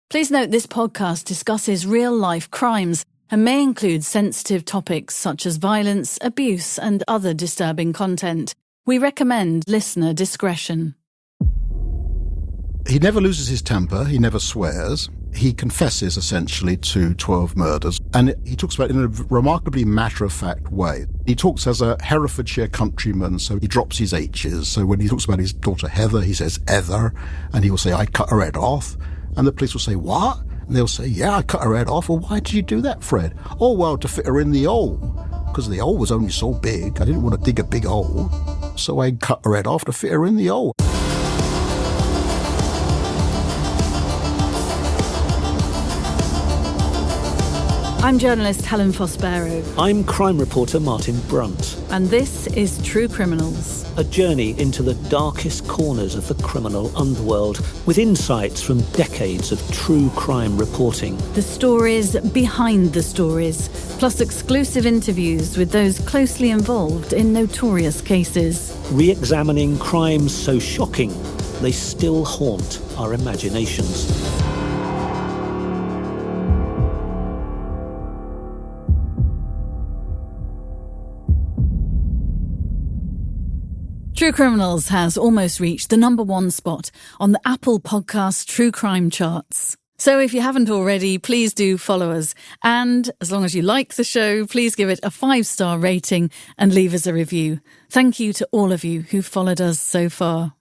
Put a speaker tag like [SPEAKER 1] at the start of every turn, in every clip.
[SPEAKER 1] Please note this podcast discusses real-life crimes and may include sensitive topics such as violence, abuse, and other disturbing content. We recommend listener discretion.
[SPEAKER 2] He never loses his temper, he never swears. He confesses, essentially, to 12 murders. And he talks about it in a remarkably matter-of-fact way. He talks as a Herefordshire countryman, so he drops his H's. So when he talks about his daughter Heather, he says Heather, and he will say, I cut her head off. And the police will say, what? And they'll say, yeah, I cut her head off. Well, why did you do that, Fred? Oh, well, to fit her in the hole. Because the hole was only so big. I didn't want to dig a big hole. So I cut her head off to fit her in the hole.
[SPEAKER 1] I'm journalist Helen Fospero.
[SPEAKER 3] I'm crime reporter Martin Brunt.
[SPEAKER 1] And this is True Criminals.
[SPEAKER 3] A journey into the darkest corners of the criminal underworld with insights from decades of true crime reporting.
[SPEAKER 1] The stories behind the stories, plus exclusive interviews with those closely involved in notorious cases.
[SPEAKER 3] Re-examining crimes so shocking, they still haunt our imaginations.
[SPEAKER 1] True Criminals has almost reached the #1 spot on the Apple Podcast True Crime charts. So if you haven't already, please do follow us. And as long as you like the show, please give it a 5-star rating and leave us a review. Thank you to all of you who've followed us so far.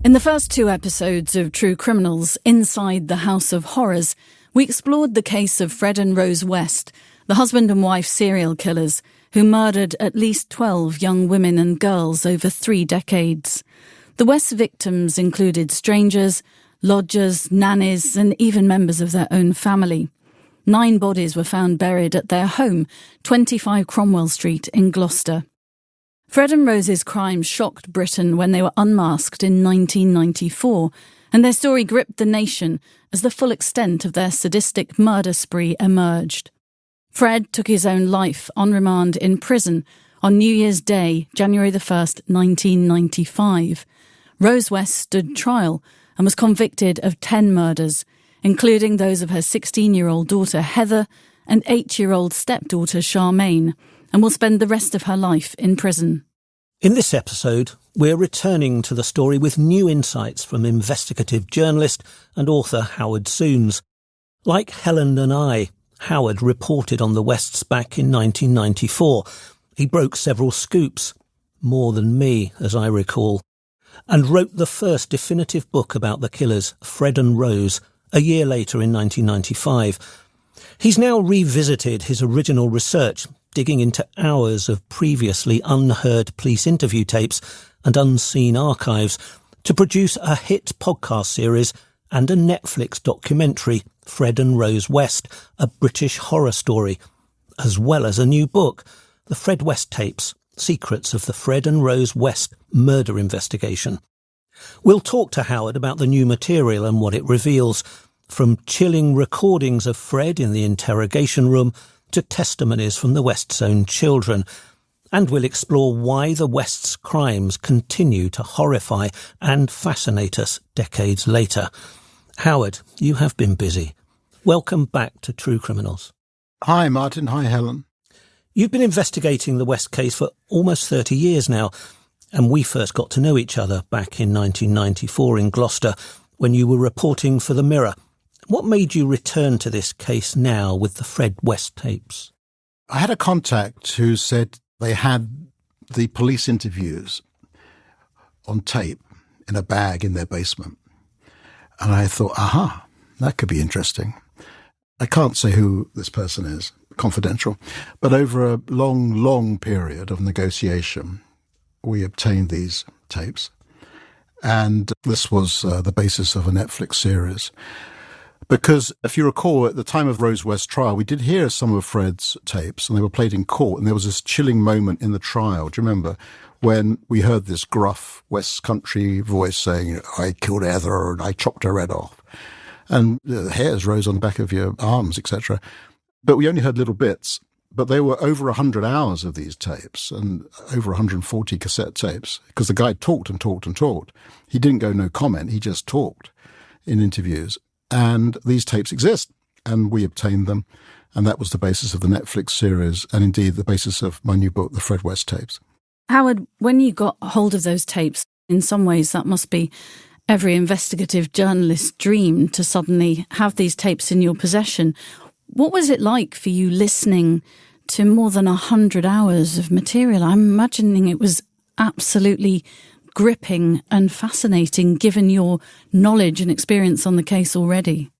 [SPEAKER 1] In the first 2 episodes of True Criminals, Inside the House of Horrors, we explored the case of Fred and Rose West, the husband and wife serial killers who murdered at least 12 young women and girls over 3 decades. The West victims included strangers, lodgers, nannies, and even members of their own family. 9 bodies were found buried at their home, 25 Cromwell Street in Gloucester. Fred and Rose's crimes shocked Britain when they were unmasked in 1994, and their story gripped the nation as the full extent of their sadistic murder spree emerged. Fred took his own life on remand in prison on New Year's Day, January the 1st, 1995. Rose West stood trial and was convicted of 10 murders, including those of her 16-year-old daughter Heather and 8-year-old stepdaughter Charmaine, and will spend the rest of her life in prison.
[SPEAKER 3] In this episode, we're returning to the story with new insights from investigative journalist and author Howard Sounes. Like Helen and I, Howard reported on the Wests back in 1994. He broke several scoops, more than me, as I recall, and wrote the first definitive book about the killers, Fred and Rose, a year later in 1995. He's now revisited his original research, digging into hours of previously unheard police interview tapes and unseen archives to produce a hit podcast series and a Netflix documentary, Fred and Rose West, a British horror story, as well as a new book, The Fred West Tapes, Secrets of the Fred and Rose West Murder Investigation. We'll talk to Howard about the new material and what it reveals, from chilling recordings of Fred in the interrogation room to testimonies from the West's own children. And we'll explore why the West's crimes continue to horrify and fascinate us decades later. Howard, you have been busy. Welcome back to True Criminals.
[SPEAKER 2] Hi, Martin. Hi, Helen.
[SPEAKER 3] You've been investigating the West case for almost 30 years now, and we first got to know each other back in 1994 in Gloucester when you were reporting for The Mirror. What made you return to this case now with the Fred West tapes?
[SPEAKER 2] I had a contact who said they had the police interviews on tape in a bag in their basement. And I thought, aha, that could be interesting. I can't say who this person is, confidential, but over a long, long period of negotiation, we obtained these tapes. And this was the basis of a Netflix series. Because if you recall, at the time of Rose West's trial, we did hear some of Fred's tapes and they were played in court. And there was this chilling moment in the trial. Do you remember when we heard this gruff West Country voice saying, I killed Heather and I chopped her head off. And the hairs rose on the back of your arms, etc. But we only heard little bits. But there were over 100 hours of these tapes and over 140 cassette tapes because the guy talked and talked and talked. He didn't go no comment. He just talked in interviews. And these tapes exist, and we obtained them. And that was the basis of the Netflix series and indeed the basis of my new book, The Fred West Tapes.
[SPEAKER 1] Howard, when you got hold of those tapes, in some ways that must be every investigative journalist's dream to suddenly have these tapes in your possession. What was it like for you listening to more than 100 hours of material? I'm imagining it was absolutely gripping and fascinating given your knowledge and experience on the case already.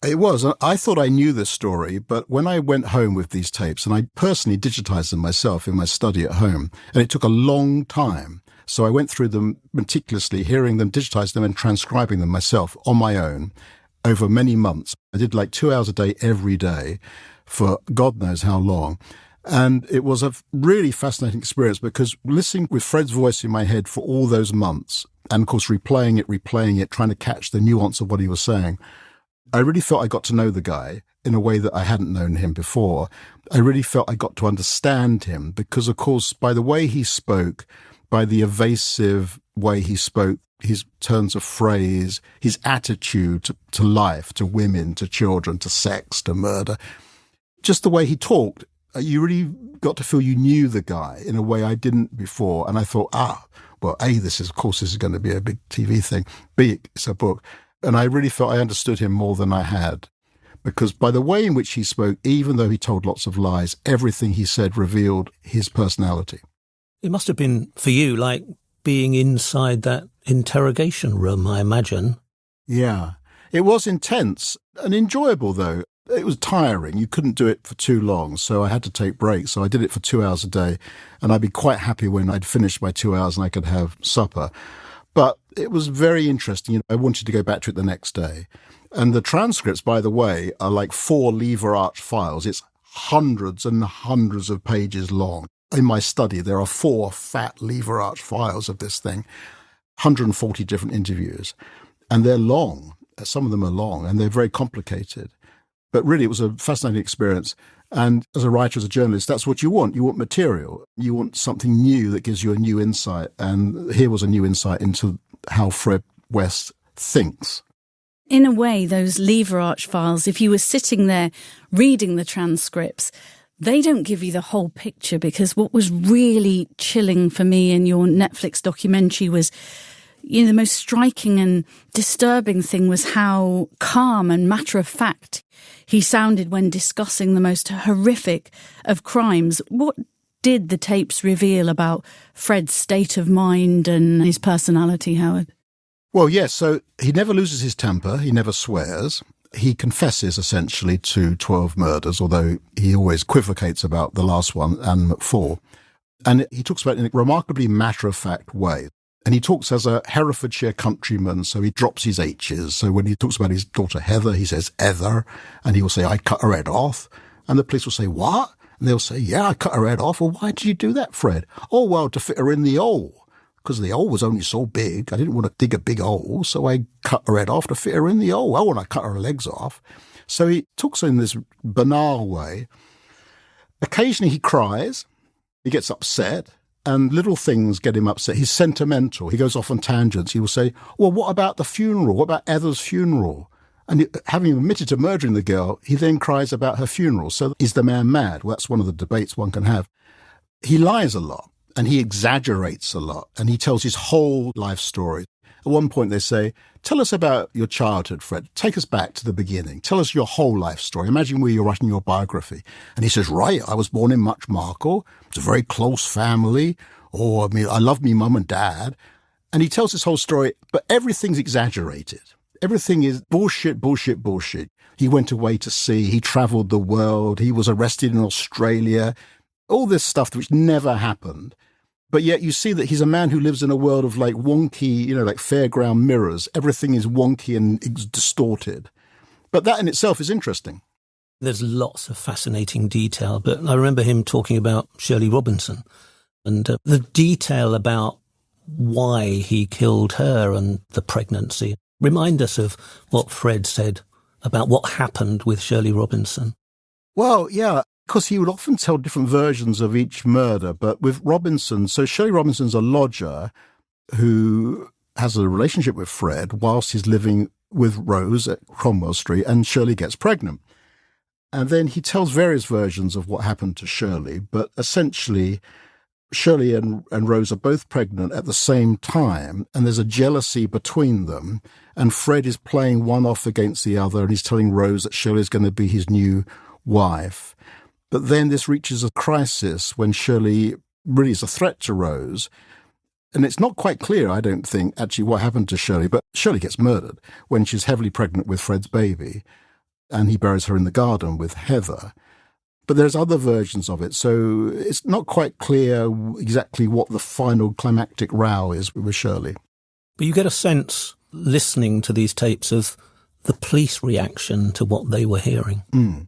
[SPEAKER 2] It was. I thought I knew this story, but when I went home with these tapes, and I personally digitized them myself in my study at home, and it took a long time. So I went through them meticulously, hearing them, digitized them and transcribing them myself on my own over many months. I did like 2 hours a day every day for God knows how long. And it was a really fascinating experience because listening with Fred's voice in my head for all those months, and of course replaying it, trying to catch the nuance of what he was saying, I really felt I got to know the guy in a way that I hadn't known him before. I really felt I got to understand him because, of course, by the way he spoke, by the evasive way he spoke, his turns of phrase, his attitude to life, to women, to children, to sex, to murder, just the way he talked, you really got to feel you knew the guy in a way I didn't before. And I thought, well, A, this is going to be a big TV thing. B, it's a book. And I really felt I understood him more than I had. Because by the way in which he spoke, even though he told lots of lies, everything he said revealed his personality.
[SPEAKER 3] It must have been, for you, like being inside that interrogation room, I imagine.
[SPEAKER 2] Yeah. It was intense and enjoyable, though. It was tiring. You couldn't do it for too long, so I had to take breaks. So I did it for 2 hours a day, and I'd be quite happy when I'd finished my 2 hours and I could have supper. But it was very interesting. I wanted to go back to it the next day. And the transcripts, by the way, are like 4 lever arch files. It's hundreds and hundreds of pages long. In my study, there are 4 fat lever arch files of this thing, 140 different interviews. And they're long. Some of them are long, and they're very complicated. But really, it was a fascinating experience. And as a writer, as a journalist, that's what you want. You want material. You want something new that gives you a new insight. And here was a new insight into how Fred West thinks.
[SPEAKER 1] In a way, those lever arch files, if you were sitting there reading the transcripts, they don't give you the whole picture, because what was really chilling for me in your Netflix documentary was, the most striking and disturbing thing was how calm and matter-of-fact he sounded when discussing the most horrific of crimes. What did the tapes reveal about Fred's state of mind and his personality, Howard?
[SPEAKER 2] Well, yes, so he never loses his temper, he never swears. He confesses essentially to 12 murders, although he always equivocates about the last one, Anne McFall. And he talks about it in a remarkably matter-of-fact way. And he talks as a Herefordshire countryman, so he drops his H's. So when he talks about his daughter Heather, he says Heather, and he will say, I cut her head off. And the police will say, what? And they'll say, yeah, I cut her head off. Well, why did you do that, Fred? Oh, well, to fit her in the hole, because the hole was only so big. I didn't want to dig a big hole, so I cut her head off to fit her in the hole. Oh, and I cut her legs off. So he talks in this banal way. Occasionally he cries, he gets upset, and little things get him upset. He's sentimental. He goes off on tangents. He will say, well, what about the funeral? What about Heather's funeral? And having admitted to murdering the girl, he then cries about her funeral. So is the man mad? Well, that's one of the debates one can have. He lies a lot, and he exaggerates a lot, and he tells his whole life story. At one point they say, tell us about your childhood, Fred. Take us back to the beginning. Tell us your whole life story. Imagine where you're writing your biography. And he says, right, I was born in Muchmarkel. It's a very close family. Oh, I love me mum and dad. And he tells this whole story, but everything's exaggerated. Everything is bullshit, bullshit, bullshit. He went away to sea. He travelled the world. He was arrested in Australia. All this stuff which never happened. But yet you see that he's a man who lives in a world of like wonky, like fairground mirrors. Everything is wonky and distorted. But that in itself is interesting.
[SPEAKER 3] There's lots of fascinating detail, but I remember him talking about Shirley Robinson and the detail about why he killed her and the pregnancy. Remind us of what Fred said about what happened with Shirley Robinson.
[SPEAKER 2] Well, yeah, Because he would often tell different versions of each murder. But with Robinson, so Shirley Robinson's a lodger who has a relationship with Fred whilst he's living with Rose at Cromwell Street, and Shirley gets pregnant. And then he tells various versions of what happened to Shirley, but essentially Shirley and Rose are both pregnant at the same time, and there's a jealousy between them, and Fred is playing one off against the other, and he's telling Rose that Shirley is going to be his new wife. But then this reaches a crisis when Shirley really is a threat to Rose. And it's not quite clear, I don't think, actually what happened to Shirley, but Shirley gets murdered when she's heavily pregnant with Fred's baby, and he buries her in the garden with Heather. But there's other versions of it, so it's not quite clear exactly what the final climactic row is with Shirley.
[SPEAKER 3] But you get a sense, listening to these tapes, of the police reaction to what they were hearing.
[SPEAKER 2] Mm.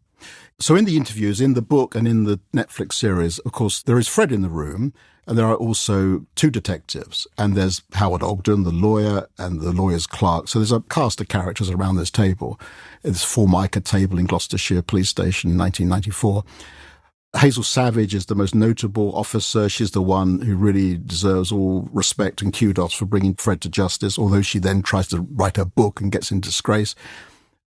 [SPEAKER 2] So in the interviews, in the book and in the Netflix series, of course, there is Fred in the room, and there are also two detectives, and there's Howard Ogden, the lawyer, and the lawyer's clerk. So there's a cast of characters around this table. It's Formica table in Gloucestershire Police Station in 1994. Hazel Savage is the most notable officer. She's the one who really deserves all respect and kudos for bringing Fred to justice, although she then tries to write a book and gets in disgrace.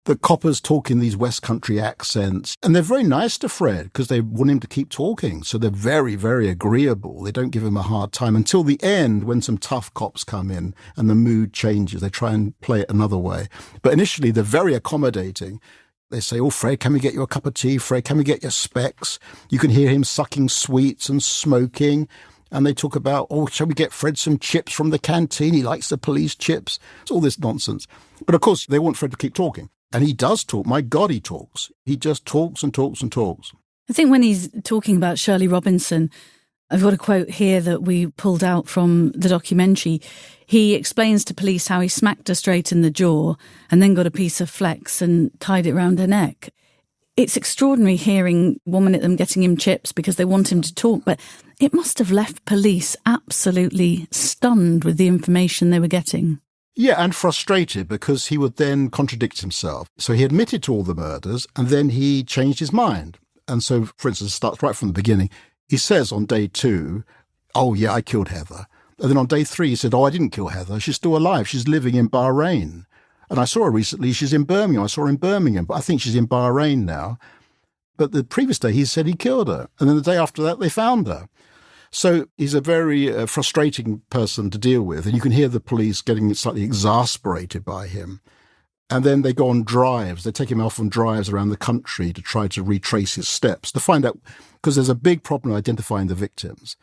[SPEAKER 2] The coppers talk in these West Country accents, and they're very nice to Fred because they want him to keep talking. So they're very, very agreeable. They don't give him a hard time until the end when some tough cops come in and the mood changes. They try and play it another way. But initially, they're very accommodating. They say, "Oh, Fred, can we get you a cup of tea? Fred, can we get your specs?" You can hear him sucking sweets and smoking. And they talk about, "Oh, shall we get Fred some chips from the canteen? He likes the police chips." It's all this nonsense. But of course, they want Fred to keep talking. And he does talk. My God, he talks. He just talks and talks and talks.
[SPEAKER 1] I think when he's talking about Shirley Robinson, I've got a quote here that we pulled out from the documentary. He explains to police how he smacked her straight in the jaw and then got a piece of flex and tied it round her neck. It's extraordinary hearing 1 minute them getting him chips because they want him to talk, but it must have left police absolutely stunned with the information they were getting.
[SPEAKER 2] Yeah, and frustrated because he would then contradict himself. So he admitted to all the murders and then he changed his mind. And so, for instance, it starts right from the beginning. He says on day 2, "Oh, yeah, I killed Heather." And then on day 3, he said, "Oh, I didn't kill Heather. She's still alive. She's living in Bahrain. And I saw her recently. She's in Birmingham. I saw her in Birmingham, but I think she's in Bahrain now." But the previous day, he said he killed her. And then the day after that, they found her. So he's a very frustrating person to deal with. And you can hear the police getting slightly exasperated by him. And then they go on drives. They take him off on drives around the country to try to retrace his steps, to find out, because there's a big problem identifying the victims.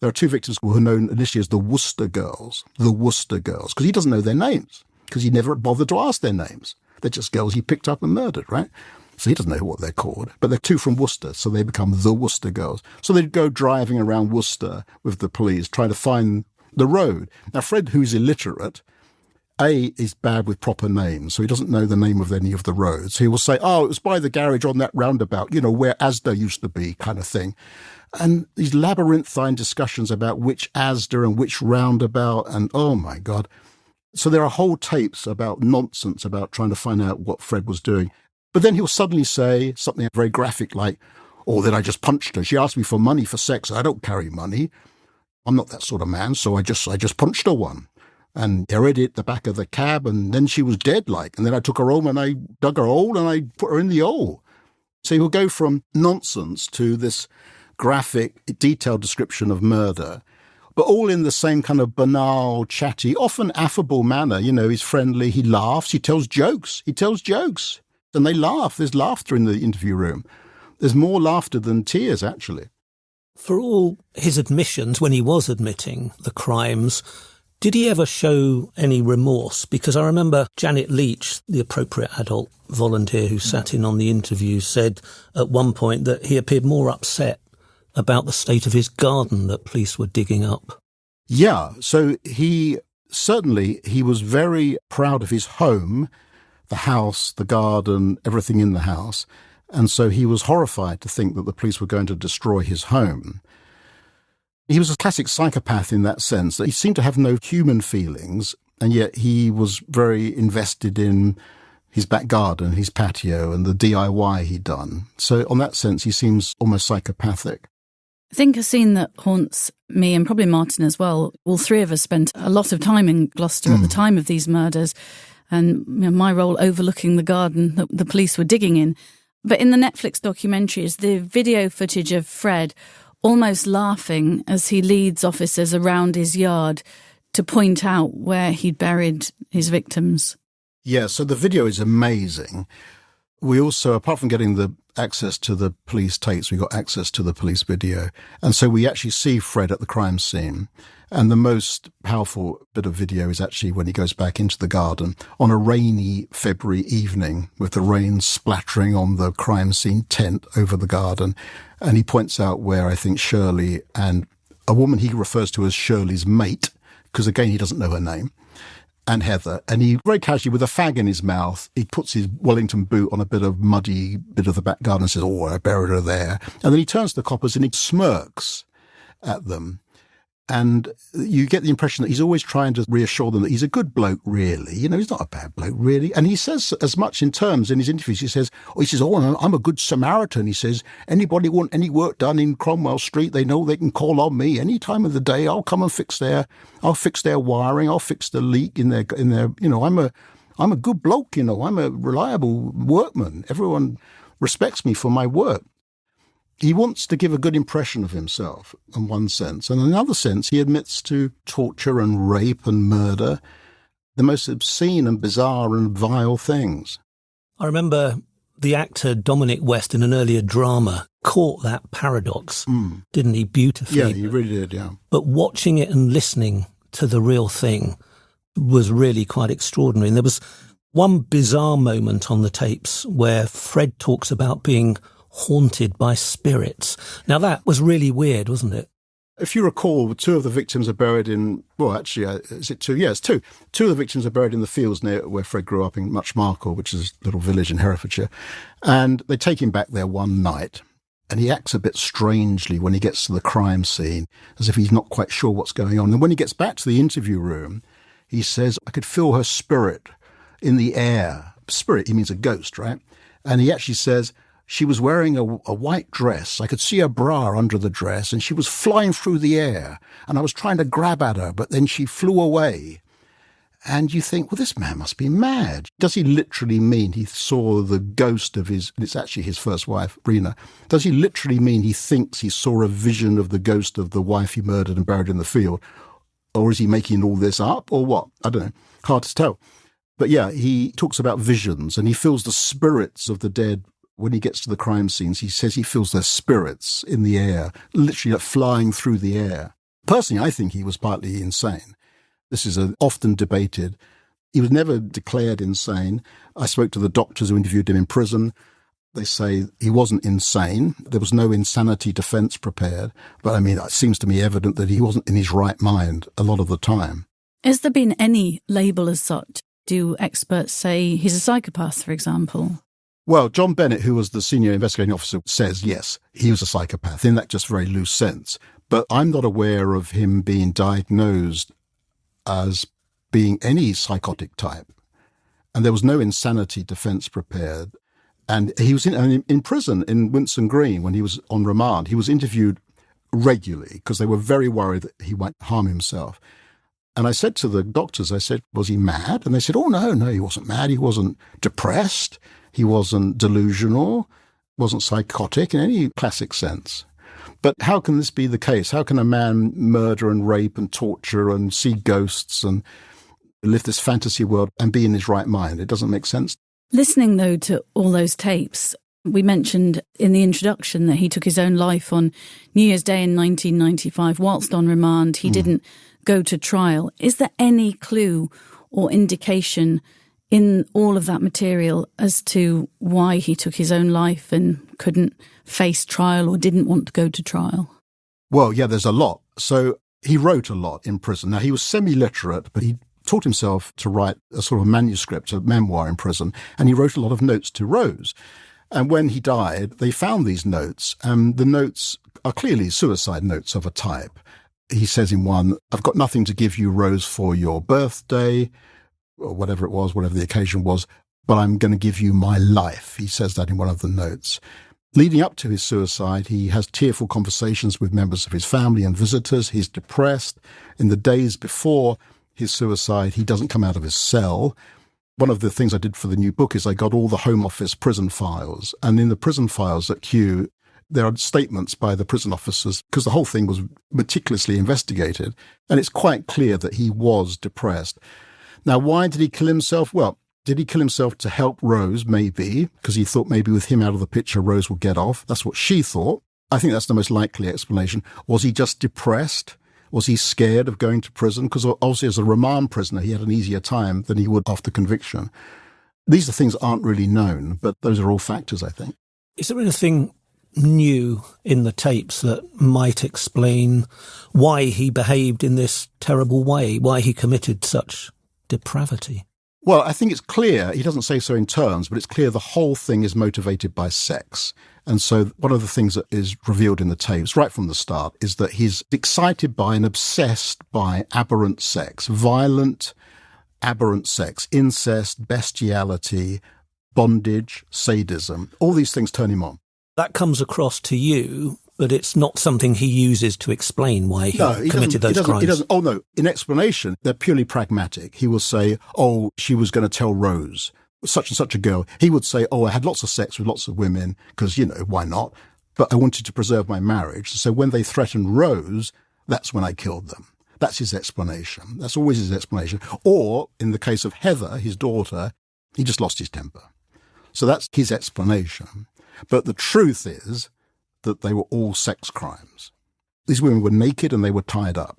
[SPEAKER 2] There are 2 victims who are known initially as the Worcester girls, because he doesn't know their names, because he never bothered to ask their names. They're just girls he picked up and murdered, right? So he doesn't know what they're called. But they're 2 from Worcester, so they become the Worcester girls. So they'd go driving around Worcester with the police, trying to find the road. Now, Fred, who's illiterate, is bad with proper names, so he doesn't know the name of any of the roads. He will say, "Oh, it was by the garage on that roundabout, where Asda used to be," kind of thing. And these labyrinthine discussions about which Asda and which roundabout, and oh my God. So there are whole tapes about nonsense about trying to find out what Fred was doing. But then he'll suddenly say something very graphic like, "Oh, then I just punched her. She asked me for money for sex. I don't carry money. I'm not that sort of man, so I just punched her one. And buried it at the back of the cab, and then she was dead like. And then I took her home and I dug her hole and I put her in the hole." So he'll go from nonsense to this graphic, detailed description of murder, but all in the same kind of banal, chatty, often affable manner. He's friendly, he laughs, he tells jokes. And they laugh. There's laughter in the interview room. There's more laughter than tears, actually.
[SPEAKER 3] For all his admissions, when he was admitting the crimes, did he ever show any remorse? Because I remember Janet Leach, the appropriate adult volunteer who sat in on the interview, said at one point that he appeared more upset about the state of his garden that police were digging up.
[SPEAKER 2] Yeah, so he was very proud of his home, the house, the garden, everything in the house. And so he was horrified to think that the police were going to destroy his home. He was a classic psychopath in that sense, that he seemed to have no human feelings, and yet he was very invested in his back garden, his patio, and the DIY he'd done. So on that sense, he seems almost psychopathic.
[SPEAKER 1] I think a scene that haunts me, and probably Martin as well, all three of us spent a lot of time in Gloucester at the time of these murders, and my role overlooking the garden that the police were digging in. But in the Netflix documentary is the video footage of Fred almost laughing as he leads officers around his yard to point out where he'd buried his victims.
[SPEAKER 2] Yeah, so the video is amazing. We also, apart from getting the access to the police tapes, we got access to the police video. And so we actually see Fred at the crime scene. And the most powerful bit of video is actually when he goes back into the garden on a rainy February evening with the rain splattering on the crime scene tent over the garden. And he points out where I think Shirley and a woman he refers to as Shirley's mate, because again, he doesn't know her name, and Heather. And he very casually, with a fag in his mouth, he puts his Wellington boot on a bit of muddy bit of the back garden and says, "Oh, I buried her there." And then he turns to the coppers and he smirks at them. And you get the impression that he's always trying to reassure them that he's a good bloke, really. He's not a bad bloke, really. And he says as much in terms in his interviews. He says, I'm a good Samaritan. He says, anybody want any work done in Cromwell Street, they know they can call on me any time of the day. I'll come and fix their wiring. I'll fix the leak in their, I'm a good bloke, I'm a reliable workman. Everyone respects me for my work. He wants to give a good impression of himself in one sense. And in another sense, he admits to torture and rape and murder, the most obscene and bizarre and vile things.
[SPEAKER 3] I remember the actor Dominic West in an earlier drama caught that paradox, didn't he, beautifully?
[SPEAKER 2] Yeah, he really did, yeah.
[SPEAKER 3] But watching it and listening to the real thing was really quite extraordinary. And there was one bizarre moment on the tapes where Fred talks about being haunted by spirits. Now, that was really weird, wasn't it?
[SPEAKER 2] If you recall, two of the victims are buried in, is it two? Yeah, it's two. Two of the victims are buried in the fields near where Fred grew up in Muchmarcle, which is a little village in Herefordshire. And they take him back there one night, and he acts a bit strangely when he gets to the crime scene, as if he's not quite sure what's going on. And when he gets back to the interview room, he says, I could feel her spirit in the air. Spirit, he means a ghost, right? And he actually says, she was wearing a white dress. I could see her bra under the dress, and she was flying through the air. And I was trying to grab at her, but then she flew away. And you think, well, this man must be mad. Does he literally mean he saw the ghost of and it's actually his first wife, Rena. Does he literally mean he thinks he saw a vision of the ghost of the wife he murdered and buried in the field? Or is he making all this up, or what? I don't know. Hard to tell. But yeah, he talks about visions, and he feels the spirits of the dead. When he gets to the crime scenes, he says he feels their spirits in the air, literally like flying through the air. Personally, I think he was partly insane. This is often debated. He was never declared insane. I spoke to the doctors who interviewed him in prison. They say he wasn't insane. There was no insanity defence prepared. But I mean, it seems to me evident that he wasn't in his right mind a lot of the time.
[SPEAKER 1] Has there been any label as such? Do experts say he's a psychopath, for example?
[SPEAKER 2] Well, John Bennett, who was the senior investigating officer, says, yes, he was a psychopath in that just very loose sense. But I'm not aware of him being diagnosed as being any psychotic type. And there was no insanity defence prepared. And he was in prison in Winson Green when he was on remand. He was interviewed regularly because they were very worried that he might harm himself. And I said to the doctors, I said, was he mad? And they said, oh, no, he wasn't mad. He wasn't depressed. He wasn't delusional, wasn't psychotic in any classic sense. But how can this be the case? How can a man murder and rape and torture and see ghosts and live this fantasy world and be in his right mind? It doesn't make sense.
[SPEAKER 1] Listening, though, to all those tapes, we mentioned in the introduction that he took his own life on New Year's Day in 1995. Whilst on remand, he didn't go to trial. Is there any clue or indication in all of that material as to why he took his own life and couldn't face trial or didn't want to go to trial?
[SPEAKER 2] Well, yeah, there's a lot. So he wrote a lot in prison. Now, he was semi-literate, but he taught himself to write a sort of manuscript, a memoir in prison, and he wrote a lot of notes to Rose. And when he died, they found these notes, and the notes are clearly suicide notes of a type. He says in one, I've got nothing to give you, Rose, for your birthday, or whatever it was, whatever the occasion was, but I'm going to give you my life. He says that in one of the notes. Leading up to his suicide, he has tearful conversations with members of his family and visitors. He's depressed. In the days before his suicide, he doesn't come out of his cell. One of the things I did for the new book is I got all the Home Office prison files. And in the prison files at Kew, there are statements by the prison officers, because the whole thing was meticulously investigated. And it's quite clear that he was depressed. Now, why did he kill himself? Well, did he kill himself to help Rose? Maybe, because he thought maybe with him out of the picture, Rose will get off. That's what she thought. I think that's the most likely explanation. Was he just depressed? Was he scared of going to prison? Because obviously as a remand prisoner, he had an easier time than he would after conviction. These are things that aren't really known, but those are all factors, I think.
[SPEAKER 3] Is there anything new in the tapes that might explain why he behaved in this terrible way, why he committed such depravity?
[SPEAKER 2] Well, I think it's clear, he doesn't say so in terms, but it's clear the whole thing is motivated by sex. And so one of the things that is revealed in the tapes right from the start is that he's excited by and obsessed by aberrant sex, violent, aberrant sex, incest, bestiality, bondage, sadism. All these things turn him on.
[SPEAKER 3] That comes across to you, but it's not something he uses to explain why he committed those crimes.
[SPEAKER 2] He doesn't. Oh, no. In explanation, they're purely pragmatic. He will say, oh, she was going to tell Rose, such and such a girl. He would say, oh, I had lots of sex with lots of women because, why not? But I wanted to preserve my marriage. So when they threatened Rose, that's when I killed them. That's his explanation. That's always his explanation. Or in the case of Heather, his daughter, he just lost his temper. So that's his explanation. But the truth is that they were all sex crimes. These women were naked and they were tied up.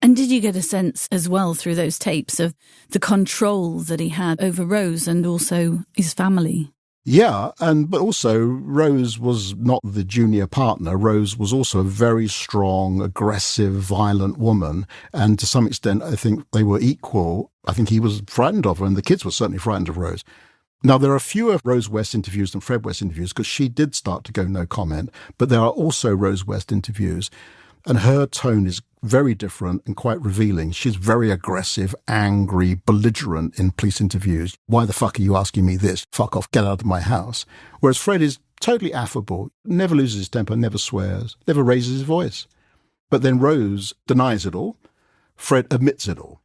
[SPEAKER 1] And did you get a sense as well through those tapes of the control that he had over Rose and also his family?
[SPEAKER 2] Yeah, but also Rose was not the junior partner. Rose was also a very strong, aggressive, violent woman. And to some extent, I think they were equal. I think he was frightened of her and the kids were certainly frightened of Rose. Now, there are fewer Rose West interviews than Fred West interviews because she did start to go no comment, but there are also Rose West interviews, and her tone is very different and quite revealing. She's very aggressive, angry, belligerent in police interviews. Why the fuck are you asking me this? Fuck off, get out of my house. Whereas Fred is totally affable, never loses his temper, never swears, never raises his voice. But then Rose denies it all. Fred admits it all.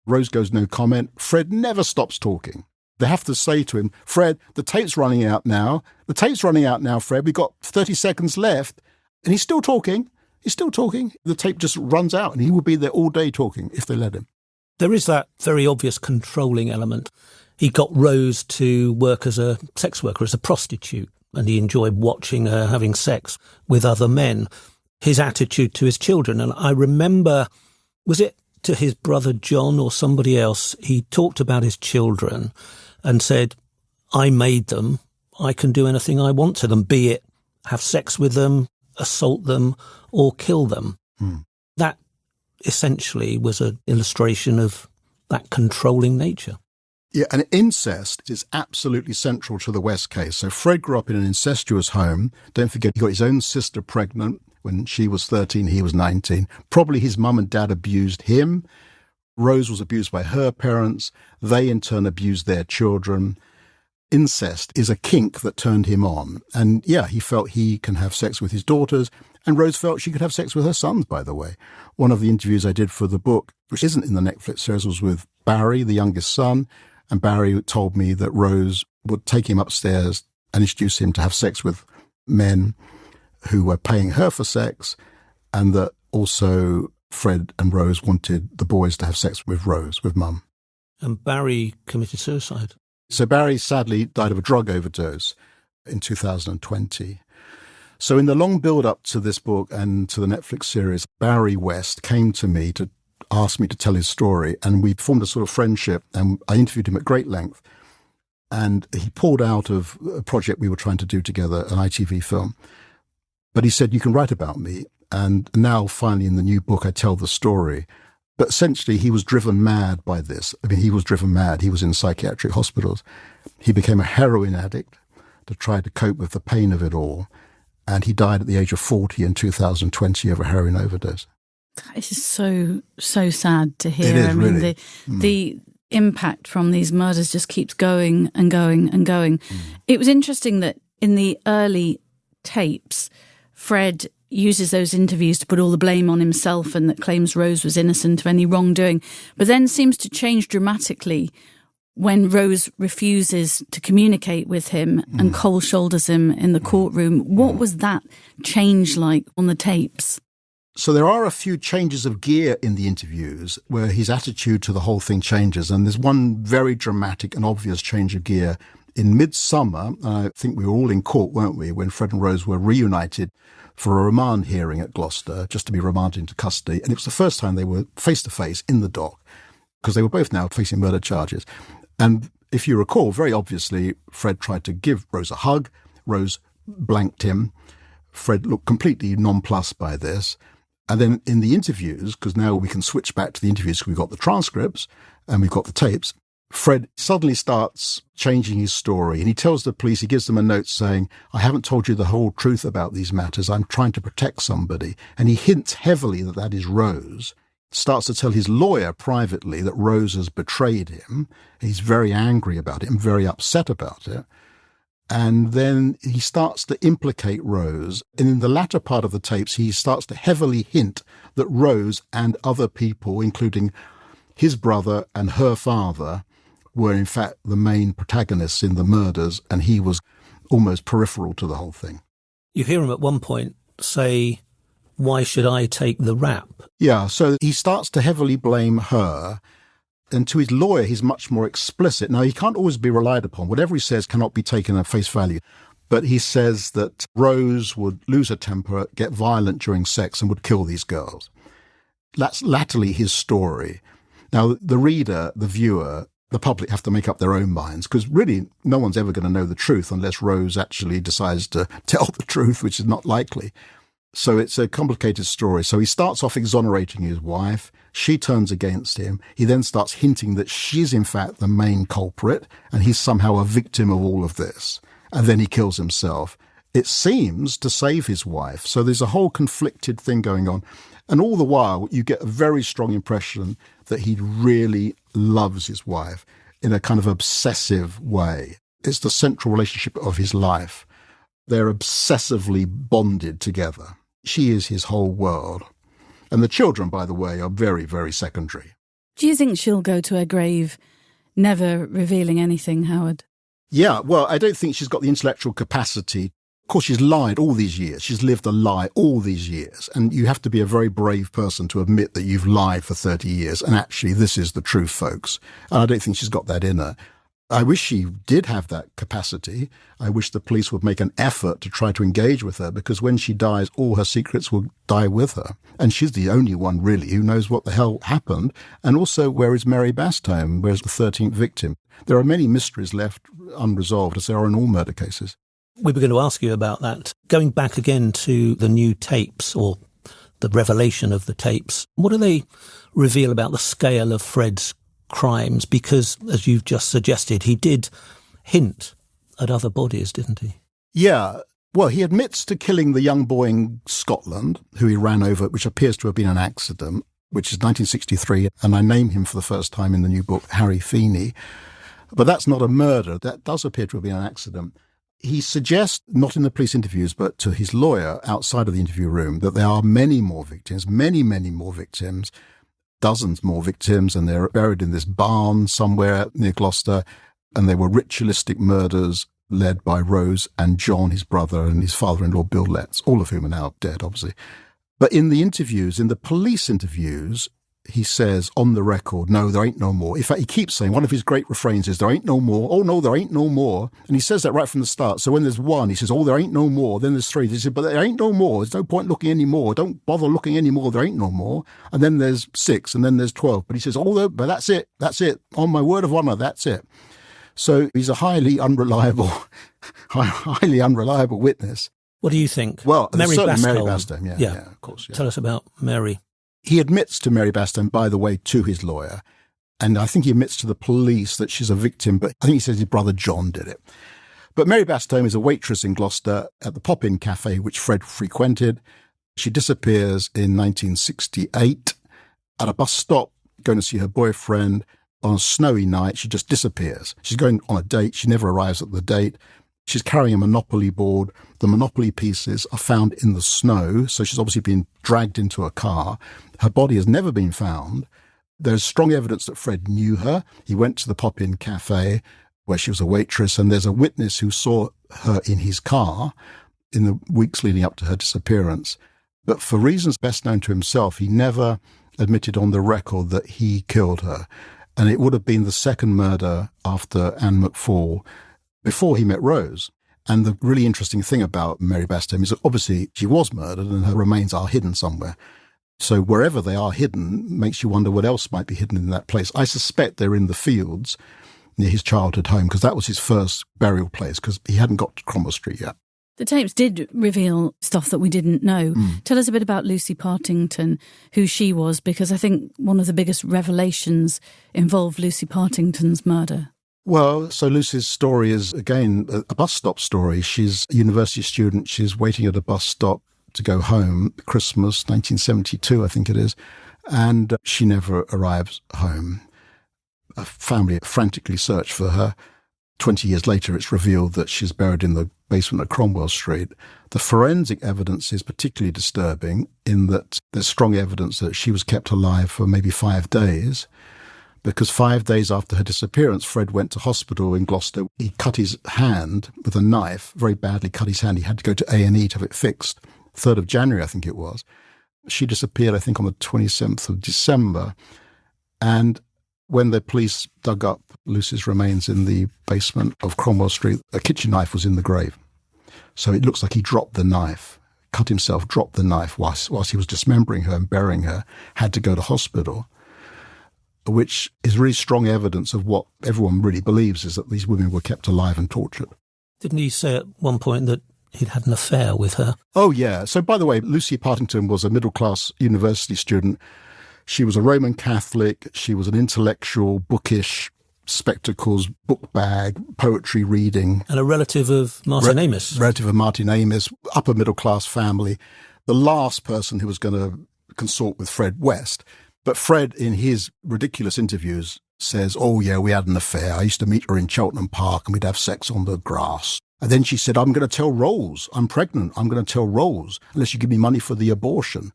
[SPEAKER 2] Rose goes no comment. Fred never stops talking. They have to say to him, Fred, the tape's running out now. The tape's running out now, Fred. We've got 30 seconds left. And he's still talking. He's still talking. The tape just runs out and he will be there all day talking if they let him.
[SPEAKER 3] There is that very obvious controlling element. He got Rose to work as a sex worker, as a prostitute, and he enjoyed watching her having sex with other men. His attitude to his children, and I remember, was it to his brother John or somebody else, he talked about his children and said, I made them, I can do anything I want to them, be it have sex with them, assault them, or kill them. That essentially was an illustration of that controlling nature.
[SPEAKER 2] Yeah, and incest is absolutely central to the West case. So Fred grew up in an incestuous home. Don't forget, he got his own sister pregnant when she was 13, he was 19. Probably his mum and dad abused him. Rose was abused by her parents. They in turn abused their children. Incest is a kink that turned him on. And yeah, he felt he can have sex with his daughters. And Rose felt she could have sex with her sons, by the way. One of the interviews I did for the book, which isn't in the Netflix series, was with Barry, the youngest son. And Barry told me that Rose would take him upstairs and introduce him to have sex with men who were paying her for sex, and that also Fred and Rose wanted the boys to have sex with Rose, with Mum.
[SPEAKER 3] And Barry committed suicide.
[SPEAKER 2] So Barry sadly died of a drug overdose in 2020. So in the long build-up to this book and to the Netflix series, Barry West came to me to ask me to tell his story, and we formed a sort of friendship, and I interviewed him at great length. And he pulled out of a project we were trying to do together, an ITV film. But he said, you can write about me. And now, finally, in the new book, I tell the story. But essentially, he was driven mad by this. I mean, he was driven mad. He was in psychiatric hospitals. He became a heroin addict to try to cope with the pain of it all. And he died at the age of 40 in 2020 of a heroin overdose.
[SPEAKER 1] That is so sad to hear.
[SPEAKER 2] It is,
[SPEAKER 1] I mean,
[SPEAKER 2] really.
[SPEAKER 1] impact from these murders just keeps going and going and going. It was interesting that in the early tapes, Fred uses those interviews to put all the blame on himself and that claims Rose was innocent of any wrongdoing, but then seems to change dramatically when Rose refuses to communicate with him and cold shoulders him in the courtroom. What was that change like on the tapes?
[SPEAKER 2] So there are a few changes of gear in the interviews where his attitude to the whole thing changes. And there's one very dramatic and obvious change of gear in midsummer. I think we were all in court, weren't we, when Fred and Rose were reunited for a remand hearing at Gloucester, just to be remanded into custody. And it was the first time they were face-to-face in the dock, because they were both now facing murder charges. And if you recall, very obviously, Fred tried to give Rose a hug. Rose blanked him. Fred looked completely nonplussed by this. And then in the interviews, because now we can switch back to the interviews because we've got the transcripts and we've got the tapes, Fred suddenly starts changing his story. And he tells the police, he gives them a note saying, I haven't told you the whole truth about these matters. I'm trying to protect somebody. And he hints heavily that that is Rose. Starts to tell his lawyer privately that Rose has betrayed him. He's very angry about it and very upset about it. And then he starts to implicate Rose. And in the latter part of the tapes, he starts to heavily hint that Rose and other people, including his brother and her father, were in fact the main protagonists in the murders, and he was almost peripheral to the whole thing.
[SPEAKER 3] You hear him at one point say, why should I take the rap?
[SPEAKER 2] Yeah, so he starts to heavily blame her. And to his lawyer, he's much more explicit. Now, he can't always be relied upon. Whatever he says cannot be taken at face value. But he says that Rose would lose her temper, get violent during sex, and would kill these girls. That's latterly his story. Now, the reader, the viewer, the public have to make up their own minds, because really no one's ever going to know the truth unless Rose actually decides to tell the truth, which is not likely. So it's a complicated story. So he starts off exonerating his wife. She turns against him. He then starts hinting that she's in fact the main culprit and he's somehow a victim of all of this. And then he kills himself. It seems to save his wife. So there's a whole conflicted thing going on. And all the while, you get a very strong impression that he really loves his wife in a kind of obsessive way. It's the central relationship of his life. They're obsessively bonded together. She is his whole world. And the children, by the way, are very, very secondary.
[SPEAKER 1] Do you think she'll go to her grave never revealing anything, Howard?
[SPEAKER 2] Yeah, well, I don't think she's got the intellectual capacity. Of course, she's lied all these years. She's lived a lie all these years. And you have to be a very brave person to admit that you've lied for 30 years. And actually, this is the truth, folks. And I don't think she's got that in her. I wish she did have that capacity. I wish the police would make an effort to try to engage with her, because when she dies, all her secrets will die with her. And she's the only one, really, who knows what the hell happened. And also, where is Mary Bastholme? Where's the 13th victim? There are many mysteries left unresolved, as there are in all murder cases.
[SPEAKER 3] We were going to ask you about that. Going back again to the new tapes, or the revelation of the tapes, what do they reveal about the scale of Fred's crimes? Because, as you've just suggested, he did hint at other bodies, didn't he?
[SPEAKER 2] Yeah. Well, he admits to killing the young boy in Scotland, who he ran over, which appears to have been an accident, which is 1963, and I name him for the first time in the new book, Harry Feeney. But that's not a murder. That does appear to have been an accident. He suggests, not in the police interviews, but to his lawyer outside of the interview room, that there are many more victims, many more victims, dozens more victims, and they're buried in this barn somewhere near Gloucester, and they were ritualistic murders led by Rose and John, his brother, and his father-in-law, Bill Letts, all of whom are now dead, obviously. But in the interviews, in the police interviews, he says on the record, no, there ain't no more. In fact, he keeps saying, one of his great refrains is, there ain't no more. Oh, no, there ain't no more. And he says that right from the start. So when there's one, he says, oh, there ain't no more. Then there's three. He says, but there ain't no more. There's no point looking anymore. Don't bother looking anymore. There ain't no more. And then there's 6, and then there's 12. But he says, oh, but that's it. That's it. On my word of honor, that's it. So he's a highly unreliable witness.
[SPEAKER 3] What do you think?
[SPEAKER 2] Well,
[SPEAKER 3] Mary
[SPEAKER 2] certainly
[SPEAKER 3] Bastholme.
[SPEAKER 2] Mary Bastholme, yeah, of course. Yeah.
[SPEAKER 3] Tell us about Mary.
[SPEAKER 2] He admits to Mary Bastholme, by the way, to his lawyer. And I think he admits to the police that she's a victim, but I think he says his brother John did it. But Mary Bastholme is a waitress in Gloucester at the Pop-In Cafe, which Fred frequented. She disappears in 1968 at a bus stop, going to see her boyfriend. on a snowy night, she just disappears. She's going on a date. She never arrives at the date. She's carrying a Monopoly board. The Monopoly pieces are found in the snow, so she's obviously been dragged into a car. Her body has never been found. There's strong evidence that Fred knew her. He went to the Pop-In Cafe where she was a waitress, and there's a witness who saw her in his car in the weeks leading up to her disappearance. But for reasons best known to himself, he never admitted on the record that he killed her. And it would have been the second murder after Anne McFall before he met Rose. And the really interesting thing about Mary Bastable is that obviously she was murdered and her remains are hidden somewhere. So wherever they are hidden makes you wonder what else might be hidden in that place. I suspect they're in the fields near his childhood home, because that was his first burial place, because he hadn't got to Cromwell Street yet.
[SPEAKER 1] The tapes did reveal stuff that we didn't know. Tell us a bit about Lucy Partington, who she was, because I think one of the biggest revelations involved Lucy Partington's murder.
[SPEAKER 2] Well, so Lucy's story is, again, a bus stop story. She's a university student. She's waiting at a bus stop to go home, Christmas 1972, I think it is, and she never arrives home. A family frantically search for her. 20 years later, it's revealed that she's buried in the basement of Cromwell Street. The forensic evidence is particularly disturbing in that there's strong evidence that she was kept alive for maybe 5 days, because 5 days after her disappearance, Fred went to hospital in Gloucester. He cut his hand with a knife, very badly cut his hand. He had to go to A&E to have it fixed. 3rd of January, I think it was. She disappeared, I think, on the 27th of December. And when the police dug up Lucy's remains in the basement of Cromwell Street, a kitchen knife was in the grave. So it looks like he dropped the knife, cut himself, dropped the knife whilst he was dismembering her and burying her, had to go to hospital, which is really strong evidence of what everyone really believes, is that these women were kept alive and tortured.
[SPEAKER 3] Didn't he say at one point that he'd had an affair with her? Oh,
[SPEAKER 2] yeah. So, by the way, Lucy Partington was a middle-class university student. She was a Roman Catholic. She was an intellectual, bookish, spectacles, book bag, poetry reading.
[SPEAKER 3] And a relative of Martin Amis.
[SPEAKER 2] Relative of Martin Amis, upper middle-class family. The last person who was going to consort with Fred West. But Fred, in his ridiculous interviews, says, oh, yeah, we had an affair. I used to meet her in Cheltenham Park and we'd have sex on the grass. And then she said, I'm going to tell Rolls. I'm pregnant. I'm going to tell Rolls unless you give me money for the abortion.